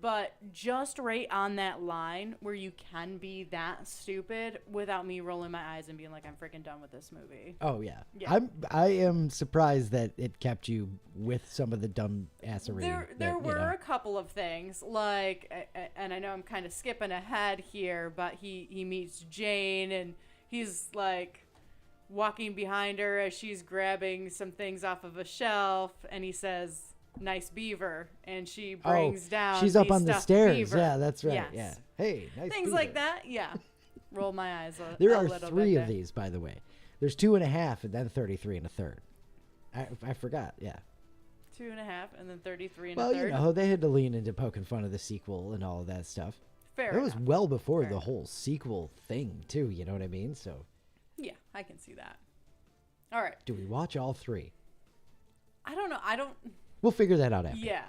Speaker 3: but just right on that line where you can be that stupid without me rolling my eyes and being like, I'm freaking done with this movie.
Speaker 1: Oh yeah.
Speaker 3: Yeah.
Speaker 1: I am surprised that it kept you with some of the dumb assery.
Speaker 3: There were a couple of things, like, and I know I'm kind of skipping ahead here, but he meets Jane, and he's like walking behind her as she's grabbing some things off of a shelf, and he says, nice beaver, and she brings down
Speaker 1: she's up on the stairs.
Speaker 3: beaver.
Speaker 1: Yeah, that's right.
Speaker 3: Yes.
Speaker 1: Yeah. Hey, nice
Speaker 3: Things
Speaker 1: beaver.
Speaker 3: like that. Yeah. Roll my eyes a
Speaker 1: There
Speaker 3: a
Speaker 1: are
Speaker 3: little
Speaker 1: 3
Speaker 3: bit
Speaker 1: of
Speaker 3: there.
Speaker 1: these, by the way. There's 2.5 and then 33 and a third. I forgot. Yeah.
Speaker 3: 2.5 and then 33 and
Speaker 1: Well,
Speaker 3: a third.
Speaker 1: you know, they had to lean into poking fun of the sequel and all of that stuff.
Speaker 3: Fair
Speaker 1: It was
Speaker 3: enough.
Speaker 1: well before
Speaker 3: Fair
Speaker 1: the
Speaker 3: enough.
Speaker 1: whole sequel thing, too. You know what I mean? So,
Speaker 3: Yeah, I can see that. All right.
Speaker 1: do we watch all 3?
Speaker 3: I don't know. I don't.
Speaker 1: We'll figure that out after.
Speaker 3: Yeah.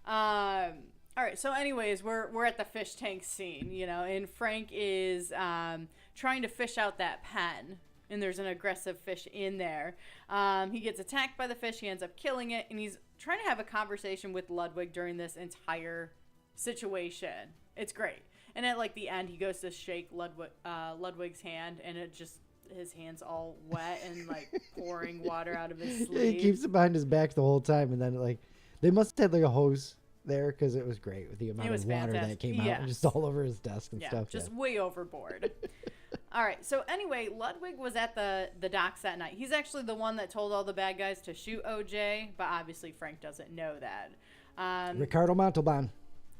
Speaker 3: All right. So, anyways, we're at the fish tank scene, you know, and Frank is trying to fish out that pen, and there's an aggressive fish in there. He gets attacked by the fish. He ends up killing it, and he's trying to have a conversation with Ludwig during this entire situation. It's great. And at like the end, he goes to shake Ludwig's hand, and it just his hand's all wet and like pouring water out of his sleeve.
Speaker 1: He keeps it behind his back the whole time, and then like they must have had like a hose there because it was great with the amount
Speaker 3: was
Speaker 1: of water that
Speaker 3: fantastic.
Speaker 1: came out and just all over his desk and
Speaker 3: Yeah,
Speaker 1: stuff.
Speaker 3: just way overboard. All right. So anyway, Ludwig was at the docks that night. He's actually the one that told all the bad guys to shoot OJ, but obviously Frank doesn't know that.
Speaker 1: Ricardo Montalban.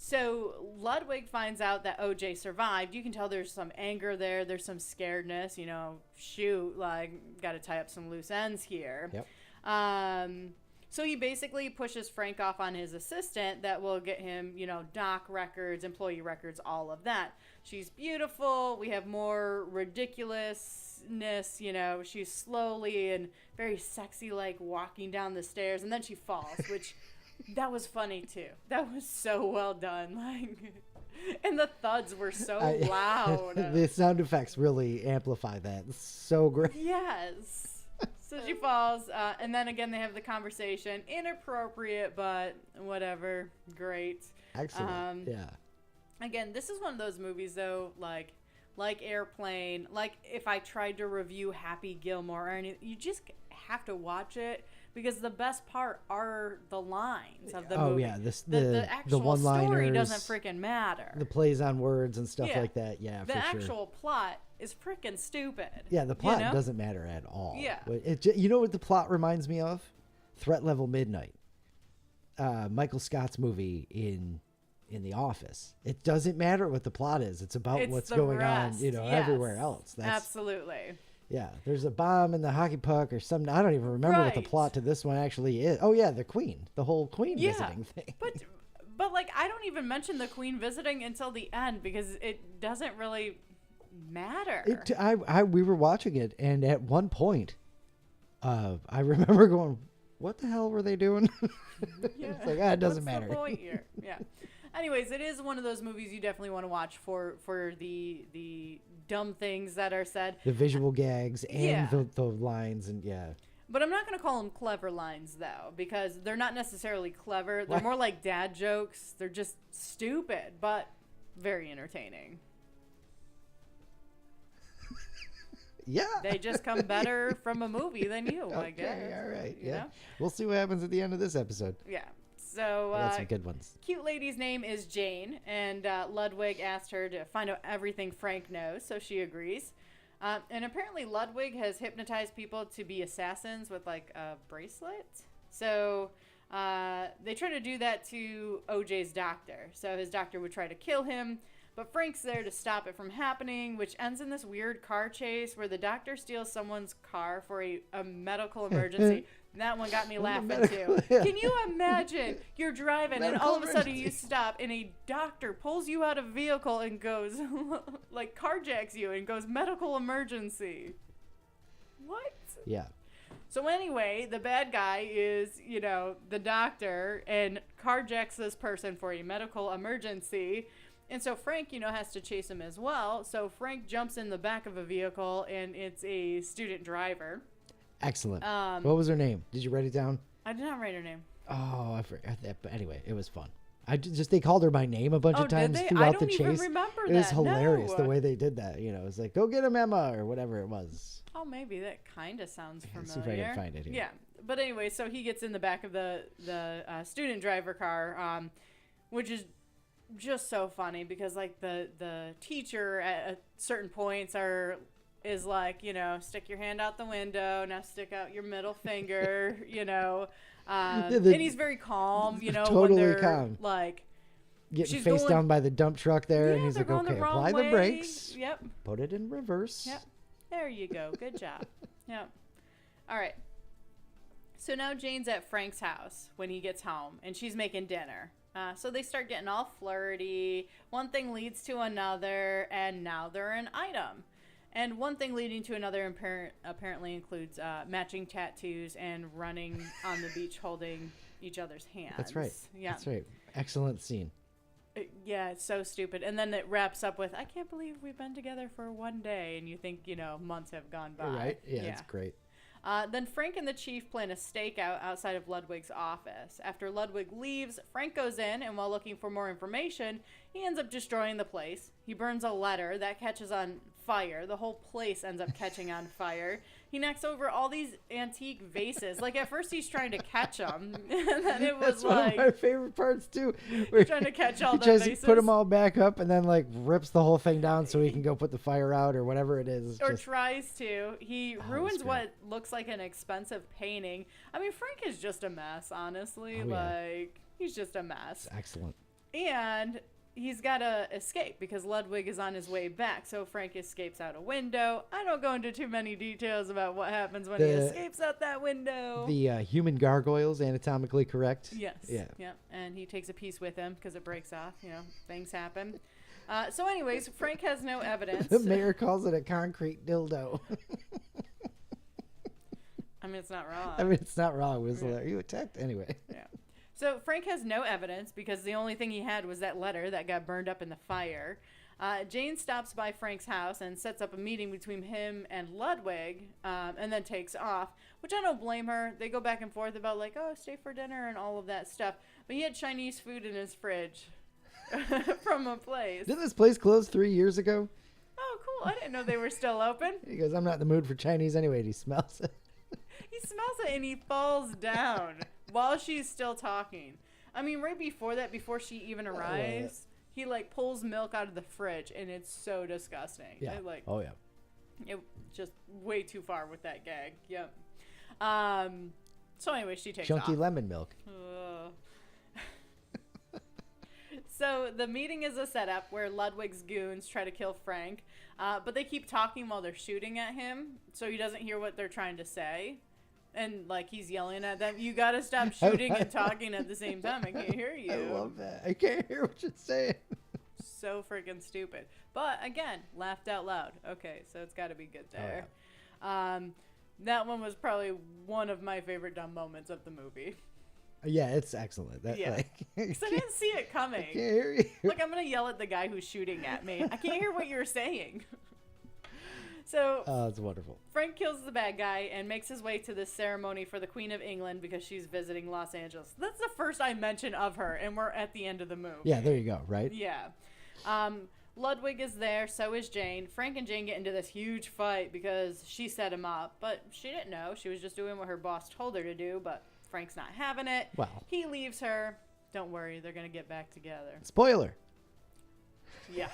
Speaker 3: So Ludwig finds out that OJ survived. You can tell there's some anger there. There's some scaredness. You know, shoot, like, got to tie up some loose ends here.
Speaker 1: Yep.
Speaker 3: So he basically pushes Frank off on his assistant that will get him, you know, doc records, employee records, all of that. She's beautiful. We have more ridiculousness. You know, she's slowly and very sexy, like walking down the stairs, and then she falls, which that was funny too. That was so well done. Like, and the thuds were so loud.
Speaker 1: The sound effects really amplify that. It's so great.
Speaker 3: Yes. So she falls, and then again they have the conversation. Inappropriate, but whatever. Great.
Speaker 1: Excellent. Yeah.
Speaker 3: Again, this is one of those movies, though, like Airplane. Like if I tried to review Happy Gilmore or anything, you just have to watch it because the best part are the lines of the movie.
Speaker 1: Oh yeah,
Speaker 3: the actual
Speaker 1: one-liners,
Speaker 3: story doesn't freaking matter.
Speaker 1: the plays on words and stuff
Speaker 3: Yeah.
Speaker 1: like that. Yeah,
Speaker 3: The
Speaker 1: for
Speaker 3: actual
Speaker 1: sure.
Speaker 3: plot is freaking stupid.
Speaker 1: Yeah, the plot
Speaker 3: you know?
Speaker 1: doesn't matter at all.
Speaker 3: Yeah.
Speaker 1: But you know what the plot reminds me of? Threat Level Midnight. Michael Scott's movie in The Office. It doesn't matter what the plot is. It's about
Speaker 3: It's
Speaker 1: what's
Speaker 3: the
Speaker 1: going
Speaker 3: rest.
Speaker 1: on, you know,
Speaker 3: Yes.
Speaker 1: everywhere else. That's
Speaker 3: Absolutely.
Speaker 1: Yeah, there's a bomb in the hockey puck or something. I don't even remember what the
Speaker 3: Right.
Speaker 1: plot to this one actually is. Oh yeah, the Queen, the whole Queen
Speaker 3: Yeah,
Speaker 1: visiting thing.
Speaker 3: But like I don't even mention the Queen visiting until the end because it doesn't really matter.
Speaker 1: We were watching it, and at one point, I remember going, "What the hell were they doing?"
Speaker 3: Yeah.
Speaker 1: It's like, it doesn't
Speaker 3: What's
Speaker 1: matter.
Speaker 3: The point here? Yeah. Anyways, it is one of those movies you definitely want to watch for the dumb things that are said.
Speaker 1: The visual gags and
Speaker 3: Yeah.
Speaker 1: the lines, and yeah.
Speaker 3: But I'm not going to call them clever lines, though, because they're not necessarily clever. They're
Speaker 1: What?
Speaker 3: more like dad jokes. They're just stupid, but very entertaining.
Speaker 1: Yeah.
Speaker 3: They just come better from a movie than you, I
Speaker 1: Okay,
Speaker 3: guess.
Speaker 1: all right.
Speaker 3: you
Speaker 1: Yeah.
Speaker 3: know?
Speaker 1: We'll see what happens at the end of this episode.
Speaker 3: Yeah. So,
Speaker 1: I got some good ones.
Speaker 3: cute lady's name is Jane, and Ludwig asked her to find out everything Frank knows, so she agrees. And apparently Ludwig has hypnotized people to be assassins with, like, a bracelet. So they try to do that to OJ's doctor. So his doctor would try to kill him, but Frank's there to stop it from happening, which ends in this weird car chase where the doctor steals someone's car for a medical emergency. That one got me laughing too. Can you imagine you're driving and all of a sudden you stop and a doctor pulls you out of a vehicle and goes like carjacks you and goes medical emergency? What?
Speaker 1: Yeah.
Speaker 3: So anyway, the bad guy is, you know, the doctor and carjacks this person for a medical emergency. And so Frank, you know, has to chase him as well. So Frank jumps in the back of a vehicle and it's a student driver.
Speaker 1: Excellent. What was her name? Did you write it down?
Speaker 3: I did not write her name.
Speaker 1: Oh, I forgot that. But anyway, it was fun. They called her by name a bunch of times throughout the chase.
Speaker 3: I don't even remember that.
Speaker 1: It was hilarious
Speaker 3: No.
Speaker 1: the way they did that. You know, it's like, go get him, Emma, or whatever it was.
Speaker 3: Oh, maybe that kind of sounds familiar.
Speaker 1: See if I can find it here.
Speaker 3: Yeah, but anyway, so he gets in the back of the student driver car, which is just so funny because like the teacher at certain points is like, you know, stick your hand out the window, now stick out your middle finger, you know. And he's very calm, you know,
Speaker 1: totally
Speaker 3: when they're
Speaker 1: calm.
Speaker 3: Like
Speaker 1: getting face down by the dump truck there, and he's like, okay, apply the brakes.
Speaker 3: Yep.
Speaker 1: Put it in reverse.
Speaker 3: Yep. There you go. Good job. Yep. All right. So now Jane's at Frank's house when he gets home, and she's making dinner. So they start getting all flirty. One thing leads to another, and now they're an item. And one thing leading to another apparently includes matching tattoos and running on the beach holding each other's hands.
Speaker 1: That's right.
Speaker 3: Yeah.
Speaker 1: That's right. Excellent scene.
Speaker 3: Yeah, it's so stupid. And then it wraps up with, I can't believe we've been together for one day. And you think, you know, months have gone by.
Speaker 1: Right? Yeah, it's great.
Speaker 3: Then Frank and the chief plan a stakeout outside of Ludwig's office. After Ludwig leaves, Frank goes in, and while looking for more information, he ends up destroying the place. He burns a letter that catches on fire. The whole place ends up catching on fire. He knocks over all these antique vases. Like, at first he's trying to catch them, and then it was
Speaker 1: That's one of my favorite parts, too.
Speaker 3: He's trying to catch all the vases.
Speaker 1: He tries to put them all back up and then, like, rips the whole thing down so he can go put the fire out or whatever it is.
Speaker 3: Or tries to. He ruins what looks like an expensive painting. I mean, Frank is just a mess, honestly. He's just a mess.
Speaker 1: It's excellent.
Speaker 3: And he's got to escape because Ludwig is on his way back. So Frank escapes out a window. I don't go into too many details about what happens when he escapes out that window.
Speaker 1: The human gargoyles, anatomically correct.
Speaker 3: Yes.
Speaker 1: Yeah.
Speaker 3: And he takes a piece with him because it breaks off. You know, things happen. So anyways, Frank has no evidence.
Speaker 1: The mayor calls it a concrete dildo.
Speaker 3: I mean, it's not wrong.
Speaker 1: It's not wrong. Are you attacked? Anyway.
Speaker 3: Yeah. So Frank has no evidence because the only thing he had was that letter that got burned up in the fire. Jane stops by Frank's house and sets up a meeting between him and Ludwig, and then takes off, which I don't blame her. They go back and forth about like, oh, stay for dinner and all of that stuff. But he had Chinese food in his fridge from a place.
Speaker 1: Didn't this place close 3 years ago?
Speaker 3: Oh, cool. I didn't know they were still open.
Speaker 1: He goes, I'm not in the mood for Chinese anyway. And he smells it.
Speaker 3: He smells it and he falls down while she's still talking. I mean, right before that, before she even arrives, he like pulls milk out of the fridge, and it's so disgusting.
Speaker 1: Yeah.
Speaker 3: It just way too far with that gag. Yep. So anyway, she takes
Speaker 1: Chunky
Speaker 3: off.
Speaker 1: lemon milk.
Speaker 3: So the meeting is a setup where Ludwig's goons try to kill Frank, but they keep talking while they're shooting at him, so he doesn't hear what they're trying to say. And, like, he's yelling at them, you gotta stop shooting and talking at the same time. I can't hear you.
Speaker 1: I love that. I can't hear what you're saying.
Speaker 3: So freaking stupid. But, again, laughed out loud. Okay, so it's gotta be good there. Oh, yeah. That one was probably one of my favorite dumb moments of the movie.
Speaker 1: Yeah, it's excellent.
Speaker 3: Because I didn't see it coming.
Speaker 1: I can't hear you.
Speaker 3: Look, I'm gonna yell at the guy who's shooting at me. I can't hear what you're saying. So,
Speaker 1: it's wonderful.
Speaker 3: Frank kills the bad guy and makes his way to this ceremony for the Queen of England because she's visiting Los Angeles. That's the first I mention of her, and we're at the end of the movie.
Speaker 1: Yeah, there you go, right?
Speaker 3: Yeah. Ludwig is there, so is Jane. Frank and Jane get into this huge fight because she set him up, but she didn't know. She was just doing what her boss told her to do, but Frank's not having it.
Speaker 1: Wow.
Speaker 3: He leaves her. Don't worry, they're going to get back together.
Speaker 1: Spoiler.
Speaker 3: Yeah.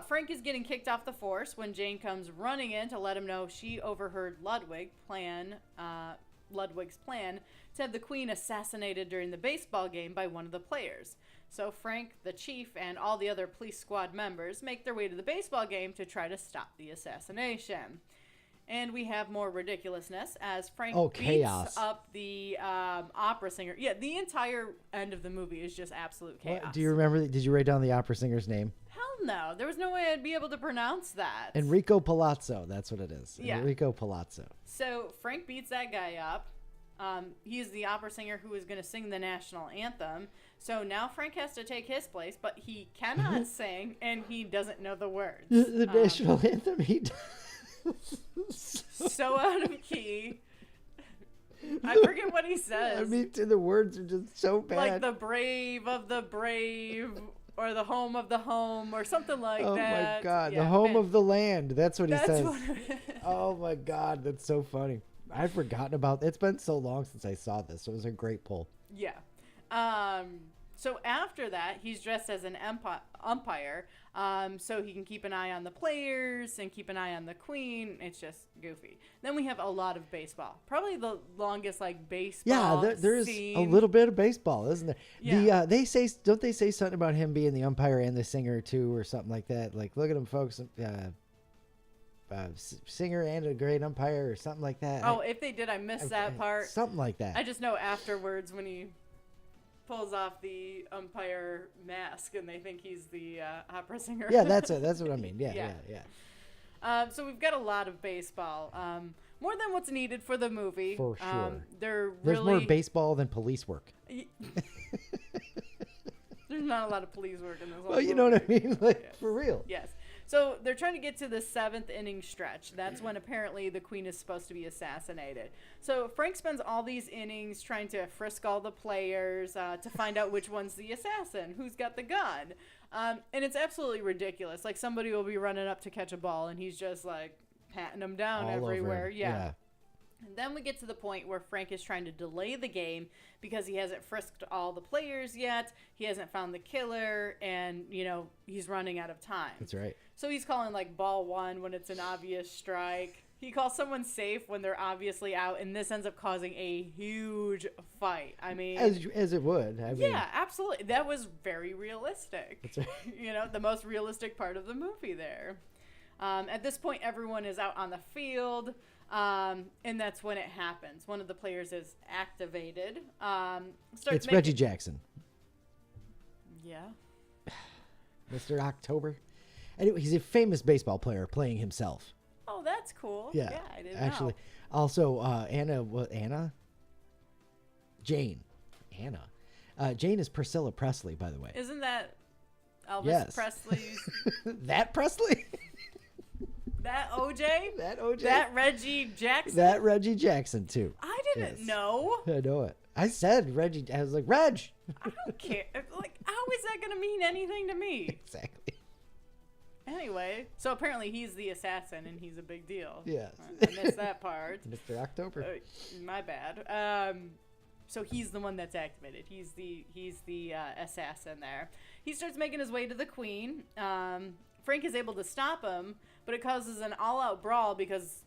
Speaker 3: Frank is getting kicked off the force when Jane comes running in to let him know she overheard Ludwig's plan to have the Queen assassinated during the baseball game by one of the players. So Frank, the chief, and all the other police squad members make their way to the baseball game to try to stop the assassination. And we have more ridiculousness as Frank beats up the opera singer. Yeah, the entire end of the movie is just absolute chaos.
Speaker 1: What? Do you remember? Did you write down the opera singer's name?
Speaker 3: Hell no. There was no way I'd be able to pronounce that.
Speaker 1: Enrico Palazzo. That's what it is.
Speaker 3: Yeah.
Speaker 1: Enrico Palazzo.
Speaker 3: So Frank beats that guy up. He's the opera singer who is going to sing the national anthem. So now Frank has to take his place, but he cannot sing, and he doesn't know the words.
Speaker 1: The national anthem, he
Speaker 3: so out of key. I forget what he says.
Speaker 1: I mean, the words are just so bad.
Speaker 3: Like the brave of the brave, or the home of the home, or something like that.
Speaker 1: Oh my God,
Speaker 3: Yeah,
Speaker 1: the home
Speaker 3: man.
Speaker 1: of the land. That's what he says.
Speaker 3: What
Speaker 1: Oh my God, that's so funny. I'd forgotten about. It's been so long since I saw this. So it was a great pull.
Speaker 3: Yeah. So after that, he's dressed as an umpire, so he can keep an eye on the players and keep an eye on the queen. It's just goofy. Then we have a lot of baseball. Probably the longest baseball.
Speaker 1: Yeah, there's
Speaker 3: scene.
Speaker 1: a little bit of baseball, isn't there?
Speaker 3: Yeah.
Speaker 1: Don't they say something about him being the umpire and the singer too, or something like that? Like, look at him, folks. Singer and a great umpire, or something like that.
Speaker 3: Oh, if they did, I missed that part.
Speaker 1: Something like that.
Speaker 3: I just know afterwards when he pulls off the umpire mask and they think he's the opera singer.
Speaker 1: Yeah, that's what I mean. Yeah.
Speaker 3: So we've got a lot of baseball, more than what's needed for the movie.
Speaker 1: For sure.
Speaker 3: There's
Speaker 1: more baseball than police work.
Speaker 3: There's not a lot of police work in this whole
Speaker 1: Well, you know what I mean? Like, for real.
Speaker 3: Yes. So they're trying to get to the 7th inning stretch. That's when apparently the queen is supposed to be assassinated. So Frank spends all these innings trying to frisk all the players to find out which one's the assassin, who's got the gun. And it's absolutely ridiculous. Like, somebody will be running up to catch a ball and he's just like patting them down
Speaker 1: All
Speaker 3: everywhere.
Speaker 1: over him.
Speaker 3: Yeah. And then we get to the point where Frank is trying to delay the game because he hasn't frisked all the players yet. He hasn't found the killer, and, he's running out of time.
Speaker 1: That's right.
Speaker 3: So he's calling, ball one when it's an obvious strike. He calls someone safe when they're obviously out, and this ends up causing a huge fight. I mean...
Speaker 1: As it would. I mean,
Speaker 3: yeah, absolutely. That was very realistic.
Speaker 1: That's right.
Speaker 3: The most realistic part of the movie there. At this point, everyone is out on the field. And that's when it happens. One of the players is activated.
Speaker 1: It's Reggie Jackson.
Speaker 3: Yeah.
Speaker 1: Mr. October. Anyway, he's a famous baseball player playing himself.
Speaker 3: Oh, that's cool.
Speaker 1: Yeah,
Speaker 3: I didn't
Speaker 1: actually.
Speaker 3: know.
Speaker 1: Also, Anna? Jane. Anna. Jane is Priscilla Presley, by the way.
Speaker 3: Isn't that Elvis Presley's?
Speaker 1: That Presley?
Speaker 3: That OJ?
Speaker 1: That OJ?
Speaker 3: That Reggie Jackson?
Speaker 1: That Reggie Jackson, too.
Speaker 3: I didn't know.
Speaker 1: I know it. I said Reggie. I was like, Reg.
Speaker 3: I don't care. How is that going to mean anything to me?
Speaker 1: Exactly.
Speaker 3: Anyway, so apparently he's the assassin and he's a big deal.
Speaker 1: Yes.
Speaker 3: I missed that part.
Speaker 1: Mr. October.
Speaker 3: My bad. So he's the one that's activated. He's the assassin there. He starts making his way to the queen. Frank is able to stop him, but it causes an all-out brawl because,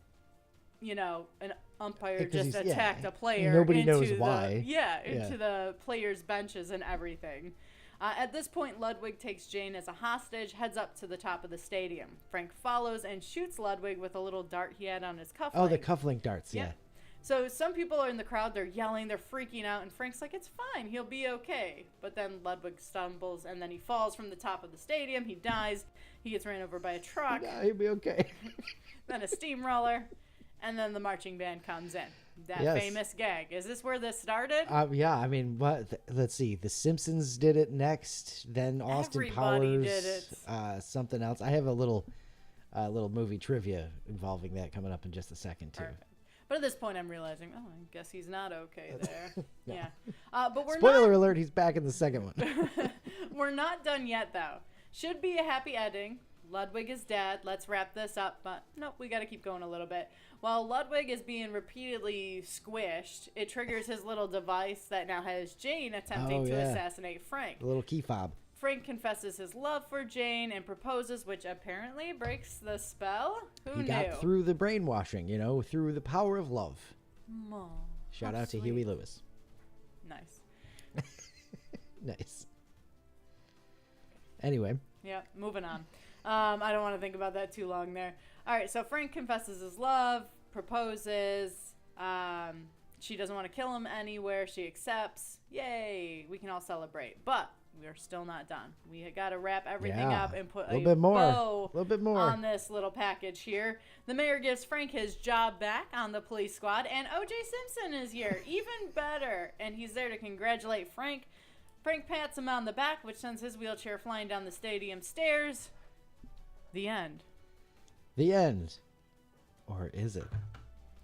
Speaker 3: an umpire just attacked a player.
Speaker 1: Nobody knows why.
Speaker 3: Into the players' benches and everything. At this point, Ludwig takes Jane as a hostage, heads up to the top of the stadium. Frank follows and shoots Ludwig with a little dart he had on his cufflink.
Speaker 1: Oh, the cufflink darts, yeah.
Speaker 3: So some people are in the crowd, they're yelling, they're freaking out, and Frank's like, it's fine, he'll be okay. But then Ludwig stumbles, and then he falls from the top of the stadium, he dies, he gets ran over by a truck.
Speaker 1: No, he'll be okay.
Speaker 3: Then a steamroller, and then the marching band comes in. That famous gag. Is this where this started?
Speaker 1: Yeah, I mean, let's see. The Simpsons did it next, then Austin
Speaker 3: Everybody
Speaker 1: Powers
Speaker 3: did it.
Speaker 1: Something else. I have a little movie trivia involving that coming up in just a second, too.
Speaker 3: Perfect. But at this point, I'm realizing, I guess he's not okay there.
Speaker 1: No.
Speaker 3: Yeah. But we're
Speaker 1: Spoiler alert, he's back in the second one.
Speaker 3: We're not done yet, though. Should be a happy ending. Ludwig is dead. Let's wrap this up. But nope, we got to keep going a little bit. While Ludwig is being repeatedly squished, it triggers his little device that now has Jane attempting to assassinate Frank.
Speaker 1: A little key fob.
Speaker 3: Frank confesses his love for Jane and proposes, which apparently breaks the spell. Who knew?
Speaker 1: Got through the brainwashing, through the power of love.
Speaker 3: Aww,
Speaker 1: Shout out to Huey Lewis.
Speaker 3: Nice.
Speaker 1: Nice. Anyway.
Speaker 3: Yeah, moving on. I don't want to think about that too long there. All right, so Frank confesses his love, proposes. She doesn't want to kill him anywhere. She accepts. Yay, we can all celebrate. But we're still not done. We got to wrap everything up and put a little bit more on this little package here. The mayor gives Frank his job back on the police squad, and O.J. Simpson is here. Even better. And he's there to congratulate Frank. Frank pats him on the back, which sends his wheelchair flying down the stadium stairs. The end.
Speaker 1: The end. Or is it?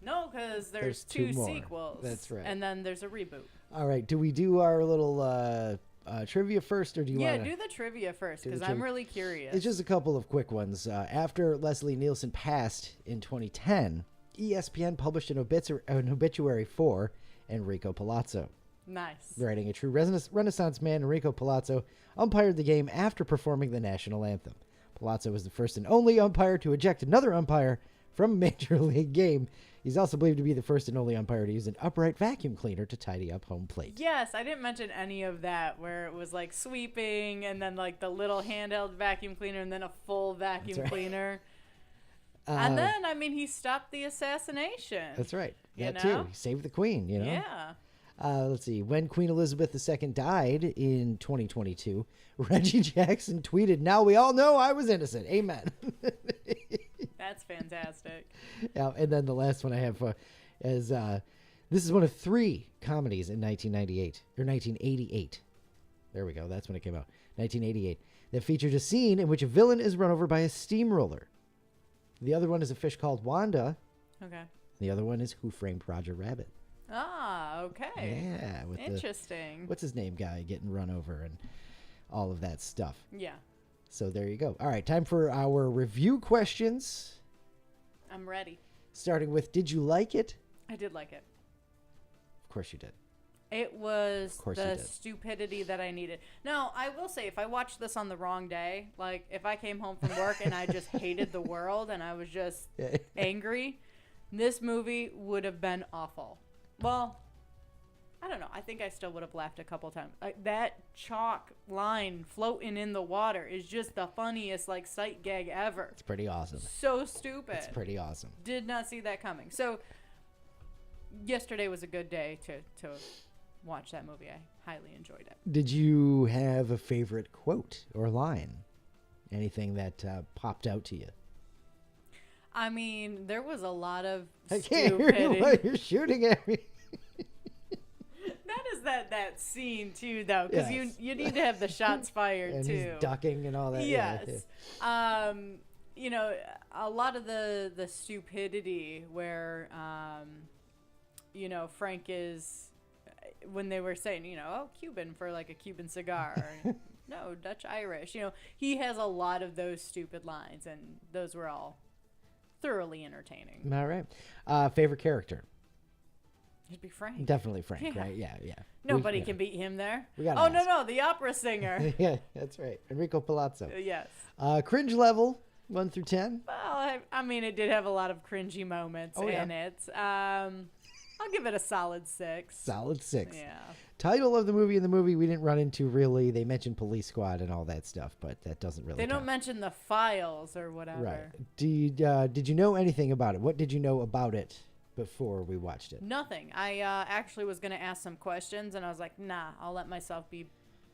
Speaker 3: No, because
Speaker 1: There's
Speaker 3: there's
Speaker 1: two
Speaker 3: two
Speaker 1: more.
Speaker 3: sequels.
Speaker 1: That's right.
Speaker 3: And then there's a reboot.
Speaker 1: All right. Do we do our little trivia first, or do you want to?
Speaker 3: Do the trivia first,
Speaker 1: do the
Speaker 3: because I'm
Speaker 1: trivia?
Speaker 3: really curious.
Speaker 1: It's just a couple of quick ones. After Leslie Nielsen passed in 2010, ESPN published an obituary for Enrico Palazzo.
Speaker 3: Nice.
Speaker 1: Writing a true Renaissance man, Enrico Palazzo umpired the game after performing the national anthem. Palazzo was the first and only umpire to eject another umpire from a major league game. He's also believed to be the first and only umpire to use an upright vacuum cleaner to tidy up home plate.
Speaker 3: Yes, I didn't mention any of that, where it was like sweeping and then like the little handheld vacuum cleaner and then a full vacuum
Speaker 1: right.
Speaker 3: cleaner. And then, I mean, he stopped the assassination.
Speaker 1: That's right.
Speaker 3: You
Speaker 1: That
Speaker 3: know?
Speaker 1: too. He saved the queen, you know?
Speaker 3: Yeah.
Speaker 1: Let's see. When Queen Elizabeth II died in 2022, Reggie Jackson tweeted, "Now we all know I was innocent. Amen."
Speaker 3: That's fantastic.
Speaker 1: Yeah, and then the last one I have is this is one of 3 comedies in 1998 or 1988. There we go. That's when it came out. 1988. That featured a scene in which a villain is run over by a steamroller. The other one is A Fish Called Wanda.
Speaker 3: Okay.
Speaker 1: The other one is Who Framed Roger Rabbit.
Speaker 3: Ah, okay.
Speaker 1: Yeah, with
Speaker 3: Interesting.
Speaker 1: what's his name guy getting run over and all of that stuff.
Speaker 3: Yeah.
Speaker 1: So there you go. All right, time for our review questions.
Speaker 3: I'm ready.
Speaker 1: Starting with, did you like it?
Speaker 3: I did like it.
Speaker 1: Of course you did.
Speaker 3: It was
Speaker 1: course you
Speaker 3: the
Speaker 1: did.
Speaker 3: stupidity that I needed. Now, I will say, if I watched this on the wrong day, like if I came home from work and I just hated the world and I was just angry, this movie would have been awful. Well, I don't know. I think I still would have laughed a couple times. Like that chalk line floating in the water is just the funniest like sight gag ever.
Speaker 1: It's pretty awesome.
Speaker 3: So stupid.
Speaker 1: It's pretty awesome.
Speaker 3: Did not see that coming. So yesterday was a good day to watch that movie. I highly enjoyed it.
Speaker 1: Did you have a favorite quote or line? Anything that popped out to you?
Speaker 3: I mean, there was a lot of
Speaker 1: I can't
Speaker 3: stupidity.
Speaker 1: hear you while you're shooting at me.
Speaker 3: That is that scene too, though, because
Speaker 1: Yes.
Speaker 3: you need to have the shots fired
Speaker 1: And
Speaker 3: too.
Speaker 1: he's ducking and all that.
Speaker 3: Yes. You know, a lot of the stupidity where, you know, Frank is, when they were saying, you know, oh, Cuban for like a Cuban cigar. No, Dutch Irish. You know, he has a lot of those stupid lines, and those were all thoroughly entertaining.
Speaker 1: All right. Favorite character?
Speaker 3: It'd be Frank.
Speaker 1: Definitely Frank,
Speaker 3: Yeah.
Speaker 1: right? Yeah, yeah.
Speaker 3: Nobody can beat him there.
Speaker 1: We gotta
Speaker 3: Oh, no,
Speaker 1: ask.
Speaker 3: no, the opera singer.
Speaker 1: Yeah, that's right. Enrico Palazzo.
Speaker 3: Yes.
Speaker 1: Cringe level, 1 through 10.
Speaker 3: Well, I mean, it did have a lot of cringy moments
Speaker 1: Oh, yeah.
Speaker 3: in it. I'll give it a solid 6.
Speaker 1: Solid 6.
Speaker 3: Yeah.
Speaker 1: Title of the movie in the movie we didn't run into really. They mentioned Police Squad and all that stuff, but that doesn't really
Speaker 3: They don't
Speaker 1: count.
Speaker 3: mention the files or whatever.
Speaker 1: Right. Did you know anything about it? What did you know about it before we watched it?
Speaker 3: Nothing. I actually was going to ask some questions, and I was like, nah, I'll let myself be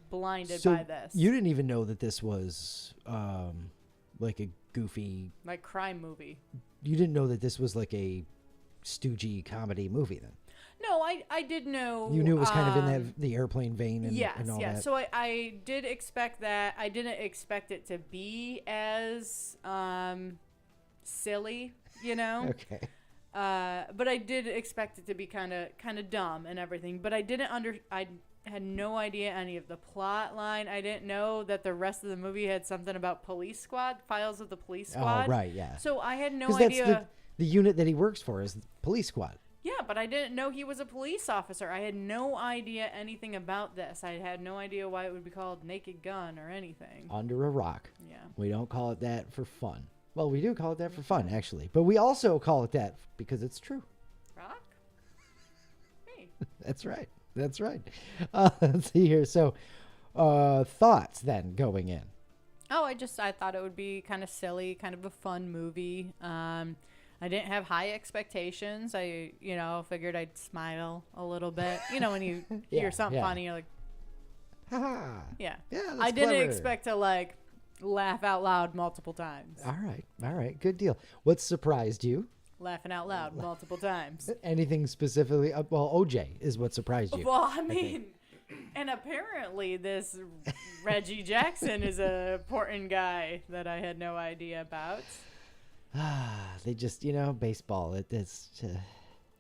Speaker 3: blinded by this.
Speaker 1: You didn't even know that this was like a goofy...
Speaker 3: Like crime movie.
Speaker 1: You didn't know that this was like a stoogey comedy movie then?
Speaker 3: No, I did know.
Speaker 1: You knew it was kind of in the airplane vein and,
Speaker 3: yes,
Speaker 1: and all
Speaker 3: yes.
Speaker 1: that?
Speaker 3: So I did expect that. I didn't expect it to be as silly, you know?
Speaker 1: Okay.
Speaker 3: But I did expect it to be kind of dumb and everything. But I had no idea any of the plot line. I didn't know that the rest of the movie had something about Police Squad, Files of the Police Squad.
Speaker 1: Oh, right, yeah.
Speaker 3: So I had no
Speaker 1: 'Cause that's
Speaker 3: idea.
Speaker 1: the unit that he works for is the Police Squad.
Speaker 3: Yeah, but I didn't know he was a police officer. I had no idea anything about this. I had no idea why it would be called Naked Gun or anything.
Speaker 1: Under a rock.
Speaker 3: Yeah.
Speaker 1: We don't call it that for fun. Well, we do call it that for fun, actually. But we also call it that because it's true.
Speaker 3: Rock? Me.
Speaker 1: That's right. That's right. Let's see here. So, thoughts then going in?
Speaker 3: Oh, I thought it would be kind of silly, kind of a fun movie. I didn't have high expectations. I, figured I'd smile a little bit. You know, when you hear something funny, you're like,
Speaker 1: Ha
Speaker 3: yeah.
Speaker 1: Yeah, that's
Speaker 3: I didn't
Speaker 1: clever.
Speaker 3: expect to laugh out loud multiple times.
Speaker 1: All right. Good deal. What surprised you?
Speaker 3: Laughing out loud multiple times.
Speaker 1: Anything specifically? Well, OJ is what surprised you.
Speaker 3: Well, I mean, and apparently this Reggie Jackson is a important guy that I had no idea about.
Speaker 1: They just, baseball. It's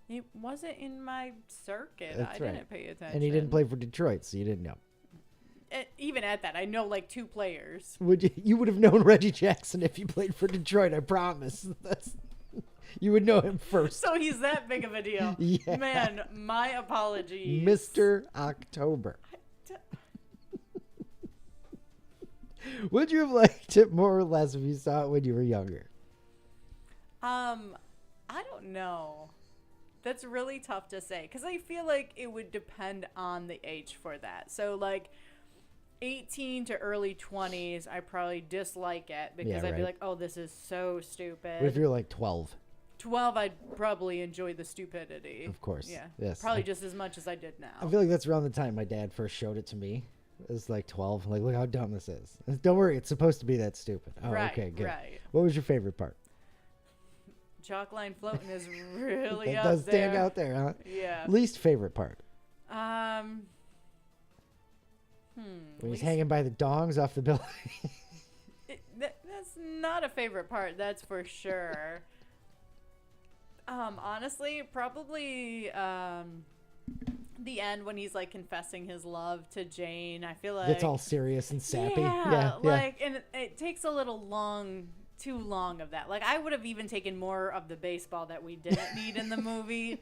Speaker 3: He wasn't in my circuit.
Speaker 1: That's
Speaker 3: I
Speaker 1: right.
Speaker 3: didn't pay attention.
Speaker 1: And he didn't play for Detroit, so you didn't know.
Speaker 3: Even at that, I know like 2 players.
Speaker 1: You would have known Reggie Jackson if you played for Detroit, I promise. You would know him first.
Speaker 3: So he's that big of a deal.
Speaker 1: Yeah.
Speaker 3: Man, my apologies.
Speaker 1: Mr. October. Would you have liked it more or less if you saw it when you were younger?
Speaker 3: I don't know. That's really tough to say because I feel like it would depend on the age for that. So like 18 to early 20s, I probably dislike it because I'd be like, oh, this is so stupid.
Speaker 1: What if you're like 12?
Speaker 3: 12, I'd probably enjoy the stupidity.
Speaker 1: Of course.
Speaker 3: Yeah.
Speaker 1: Yes.
Speaker 3: Probably just as much as I did now.
Speaker 1: I feel like that's around the time my dad first showed it to me. It was like 12. Like, look how dumb this is. Don't worry, it's supposed to be that stupid. Oh,
Speaker 3: right,
Speaker 1: okay, good.
Speaker 3: Right.
Speaker 1: What was your favorite part?
Speaker 3: Chalk line floating is really
Speaker 1: That
Speaker 3: up
Speaker 1: does
Speaker 3: there.
Speaker 1: stand out there, huh?
Speaker 3: Yeah.
Speaker 1: Least favorite part? When he's hanging by the dongs off the building.
Speaker 3: That's not a favorite part, that's for sure. Honestly, probably the end when he's like confessing his love to Jane. I feel like
Speaker 1: It's all serious and sappy.
Speaker 3: Yeah, like, and it takes a little too long of that. Like, I would have even taken more of the baseball that we didn't need in the movie.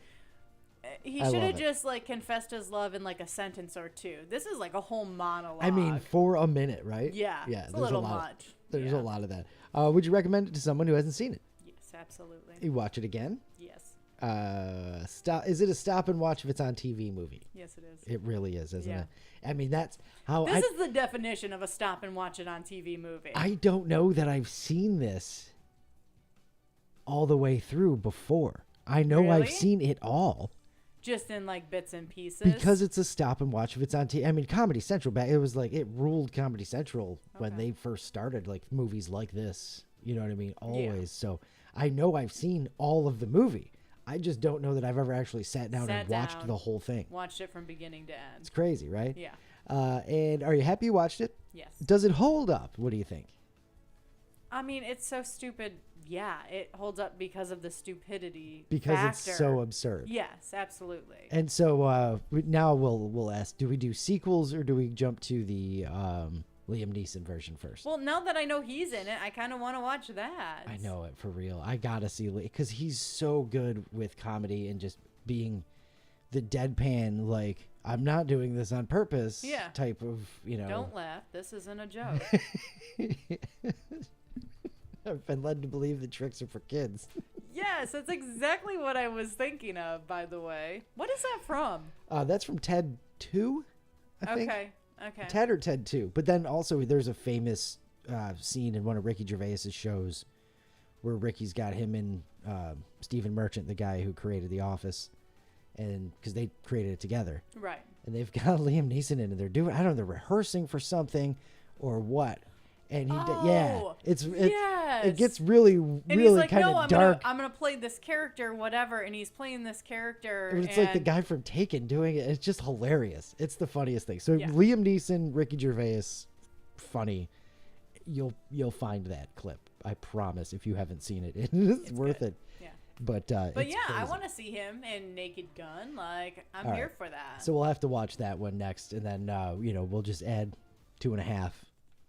Speaker 3: He should have just like confessed his love in like a sentence or two. This is like a whole monologue.
Speaker 1: I mean, for a minute, right?
Speaker 3: Yeah.
Speaker 1: Yeah.
Speaker 3: It's a little much.
Speaker 1: There's a lot of that. Would you recommend it to someone who hasn't seen it?
Speaker 3: Yes, absolutely.
Speaker 1: You watch it again?
Speaker 3: Yes.
Speaker 1: Is it a stop and watch if it's on TV movie?
Speaker 3: Yes, it is.
Speaker 1: It really is, isn't
Speaker 3: Yeah.
Speaker 1: it? I mean, that's how
Speaker 3: This is the definition of a stop and watch it on TV movie.
Speaker 1: I don't know that I've seen this all the way through before. I know
Speaker 3: Really?
Speaker 1: I've seen it all.
Speaker 3: Just in like bits and pieces.
Speaker 1: Because it's a stop and watch if it's on TV. I mean, Comedy Central it was like it ruled Comedy Central when they first started like movies like this. You know what I mean? Always.
Speaker 3: Yeah.
Speaker 1: So I know I've seen all of the movie. I just don't know that I've ever actually sat down and watched the whole thing.
Speaker 3: Watched it from beginning to end.
Speaker 1: It's crazy, right?
Speaker 3: Yeah.
Speaker 1: And are you happy you watched it?
Speaker 3: Yes.
Speaker 1: Does it hold up? What do you think?
Speaker 3: I mean, it's so stupid. Yeah, it holds up because of the stupidity
Speaker 1: Because
Speaker 3: factor.
Speaker 1: it's so absurd.
Speaker 3: Yes, absolutely.
Speaker 1: And so now we'll ask: do we do sequels or do we jump to the Liam Neeson version first?
Speaker 3: Well, now that I know he's in it, I kind of want to watch that.
Speaker 1: I know it for real. I gotta see because he's so good with comedy and just being the deadpan, like I'm not doing this on purpose.
Speaker 3: Yeah.
Speaker 1: Type of
Speaker 3: Don't laugh. This isn't a joke.
Speaker 1: I've been led to believe the tricks are for kids.
Speaker 3: Yes, that's exactly what I was thinking of. By the way, what is that from?
Speaker 1: That's from Ted 2. I think.
Speaker 3: Okay.
Speaker 1: Ted or Ted 2. But then also there's a famous scene in one of Ricky Gervais's shows where Ricky's got him and Stephen Merchant, the guy who created The Office, and because they created it together.
Speaker 3: Right.
Speaker 1: And they've got Liam Neeson in it. They're doing, I don't know, they're rehearsing for something or what. And it gets really,
Speaker 3: And
Speaker 1: really
Speaker 3: he's like,
Speaker 1: kind
Speaker 3: no,
Speaker 1: of dark.
Speaker 3: I'm gonna play this character, whatever. And he's playing this character.
Speaker 1: But it's like the guy from Taken doing it. It's just hilarious. It's the funniest thing. So Liam Neeson, Ricky Gervais, funny. You'll find that clip. I promise. If you haven't seen it, it's worth
Speaker 3: good.
Speaker 1: it.
Speaker 3: Yeah.
Speaker 1: But
Speaker 3: yeah,
Speaker 1: crazy.
Speaker 3: I want to see him in Naked Gun. Like, I'm here for that.
Speaker 1: So we'll have to watch that one next, and then we'll just add 2.5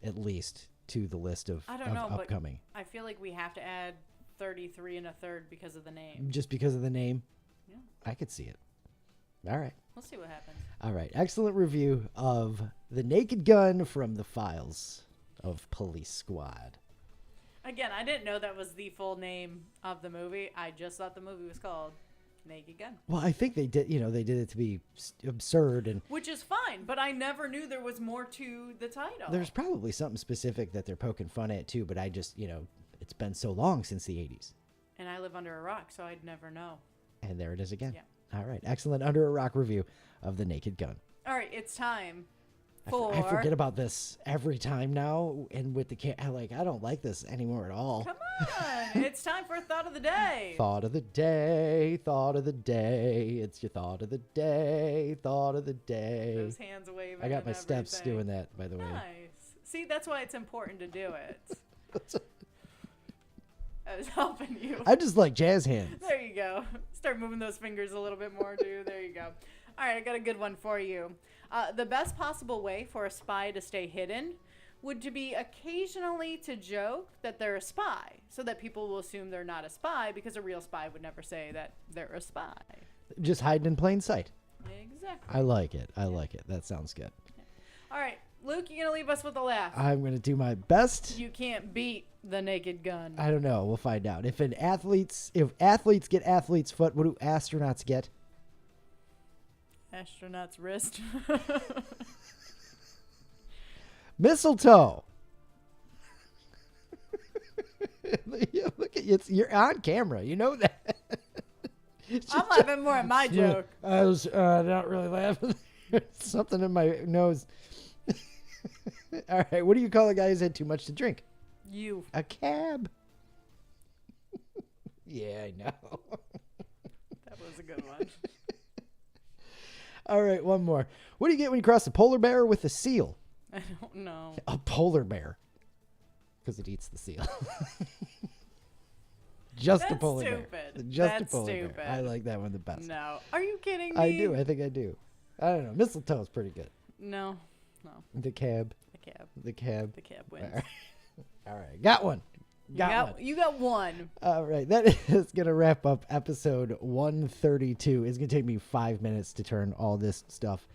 Speaker 1: at least to the list of upcoming.
Speaker 3: But I feel like we have to add 33 1/3 because of the name.
Speaker 1: Just because of the name?
Speaker 3: Yeah.
Speaker 1: I could see it. All right.
Speaker 3: We'll see what happens.
Speaker 1: All right. Excellent review of The Naked Gun from the Files of Police Squad.
Speaker 3: Again, I didn't know that was the full name of the movie. I just thought the movie was called Naked Gun.
Speaker 1: Well, I think they did, they did it to be absurd and
Speaker 3: which is fine, but I never knew there was more to the title.
Speaker 1: There's probably something specific that they're poking fun at too, but I just, it's been so long since the 80s.
Speaker 3: And I live under a rock, so I'd never know.
Speaker 1: And there it is again.
Speaker 3: Yeah.
Speaker 1: All right. Excellent Under a Rock review of The Naked Gun.
Speaker 3: All right, it's time
Speaker 1: I forget about this every time now, and with the I don't like this anymore at all.
Speaker 3: Come on, it's time for Thought of the Day.
Speaker 1: Thought of the day, thought of the day. It's your thought of the day, thought of the day.
Speaker 3: Those hands waving.
Speaker 1: I got my
Speaker 3: and
Speaker 1: steps
Speaker 3: everything.
Speaker 1: doing that, by the way.
Speaker 3: Nice. See, that's why it's important to do it. I was helping you.
Speaker 1: I just like jazz hands.
Speaker 3: There you go. Start moving those fingers a little bit more, too. There you go. All right, I got a good one for you. The best possible way for a spy to stay hidden would to be occasionally to joke that they're a spy, so that people will assume they're not a spy, because a real spy would never say that they're a spy.
Speaker 1: Just hiding in plain sight.
Speaker 3: Exactly.
Speaker 1: I like it. I like it. That sounds good.
Speaker 3: All right, Luke, you're going to leave us with a laugh.
Speaker 1: I'm going to do my best.
Speaker 3: You can't beat the Naked Gun.
Speaker 1: I don't know. We'll find out. If athletes get athlete's foot, what do astronauts get?
Speaker 3: Astronaut's wrist.
Speaker 1: Mistletoe. Look at you. You're on camera. You know that.
Speaker 3: I'm laughing more at my joke.
Speaker 1: I was not really laughing. Something in my nose. All right. What do you call a guy who's had too much to drink?
Speaker 3: You.
Speaker 1: A cab. Yeah, I know.
Speaker 3: That was a good one.
Speaker 1: All right, one more. What do you get when you cross a polar bear with a seal?
Speaker 3: I don't know.
Speaker 1: A polar bear. Because it eats the seal. Just
Speaker 3: That's
Speaker 1: a polar
Speaker 3: stupid.
Speaker 1: bear. Just
Speaker 3: That's
Speaker 1: a polar
Speaker 3: stupid.
Speaker 1: bear. I like that one the best.
Speaker 3: No. Are you kidding me?
Speaker 1: I do. I think I do. I don't know. Mistletoe is pretty good.
Speaker 3: No.
Speaker 1: The cab.
Speaker 3: The cab.
Speaker 1: The cab.
Speaker 3: The cab wins.
Speaker 1: All right. Got one.
Speaker 3: You got one.
Speaker 1: All right. That is going to wrap up episode 132. It's going to take me 5 minutes to turn all this stuff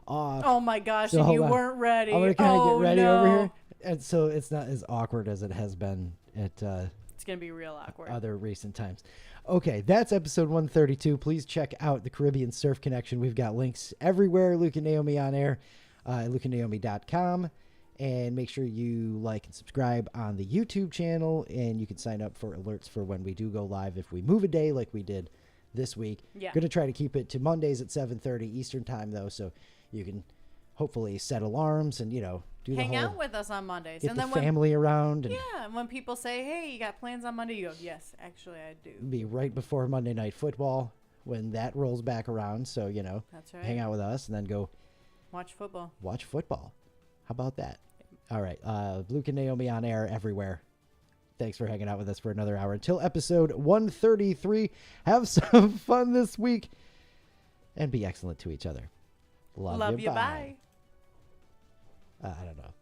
Speaker 1: off.
Speaker 3: Oh, my gosh.
Speaker 1: So
Speaker 3: and you
Speaker 1: hold on.
Speaker 3: weren't ready.
Speaker 1: I'm going to kind of get ready
Speaker 3: no.
Speaker 1: over here. And so it's not as awkward as it has been at
Speaker 3: it's going to be real awkward.
Speaker 1: other recent times. Okay, that's episode 132. Please check out the Caribbean Surf Connection. We've got links everywhere. Luke and Naomi on air, lukeandnaomi.com. And make sure you like and subscribe on the YouTube channel. And you can sign up for alerts for when we do go live if we move a day like we did this week.
Speaker 3: Yeah.
Speaker 1: Going to try to keep it to Mondays at 7:30 Eastern time, though, so you can hopefully set alarms and, do
Speaker 3: Hang
Speaker 1: the whole...
Speaker 3: out with us on Mondays.
Speaker 1: Get
Speaker 3: and
Speaker 1: the
Speaker 3: then
Speaker 1: family around. And
Speaker 3: and when people say, hey, you got plans on Monday, you go, yes, actually I do.
Speaker 1: be right before Monday Night Football when that rolls back around. So,
Speaker 3: That's right.
Speaker 1: hang out with us and then go
Speaker 3: Watch football.
Speaker 1: watch football. How about that? All right. Luke and Naomi on air everywhere. Thanks for hanging out with us for another hour. Until episode 133, have some fun this week and be excellent to each other. Love you. Bye.
Speaker 3: Bye.
Speaker 1: I don't know.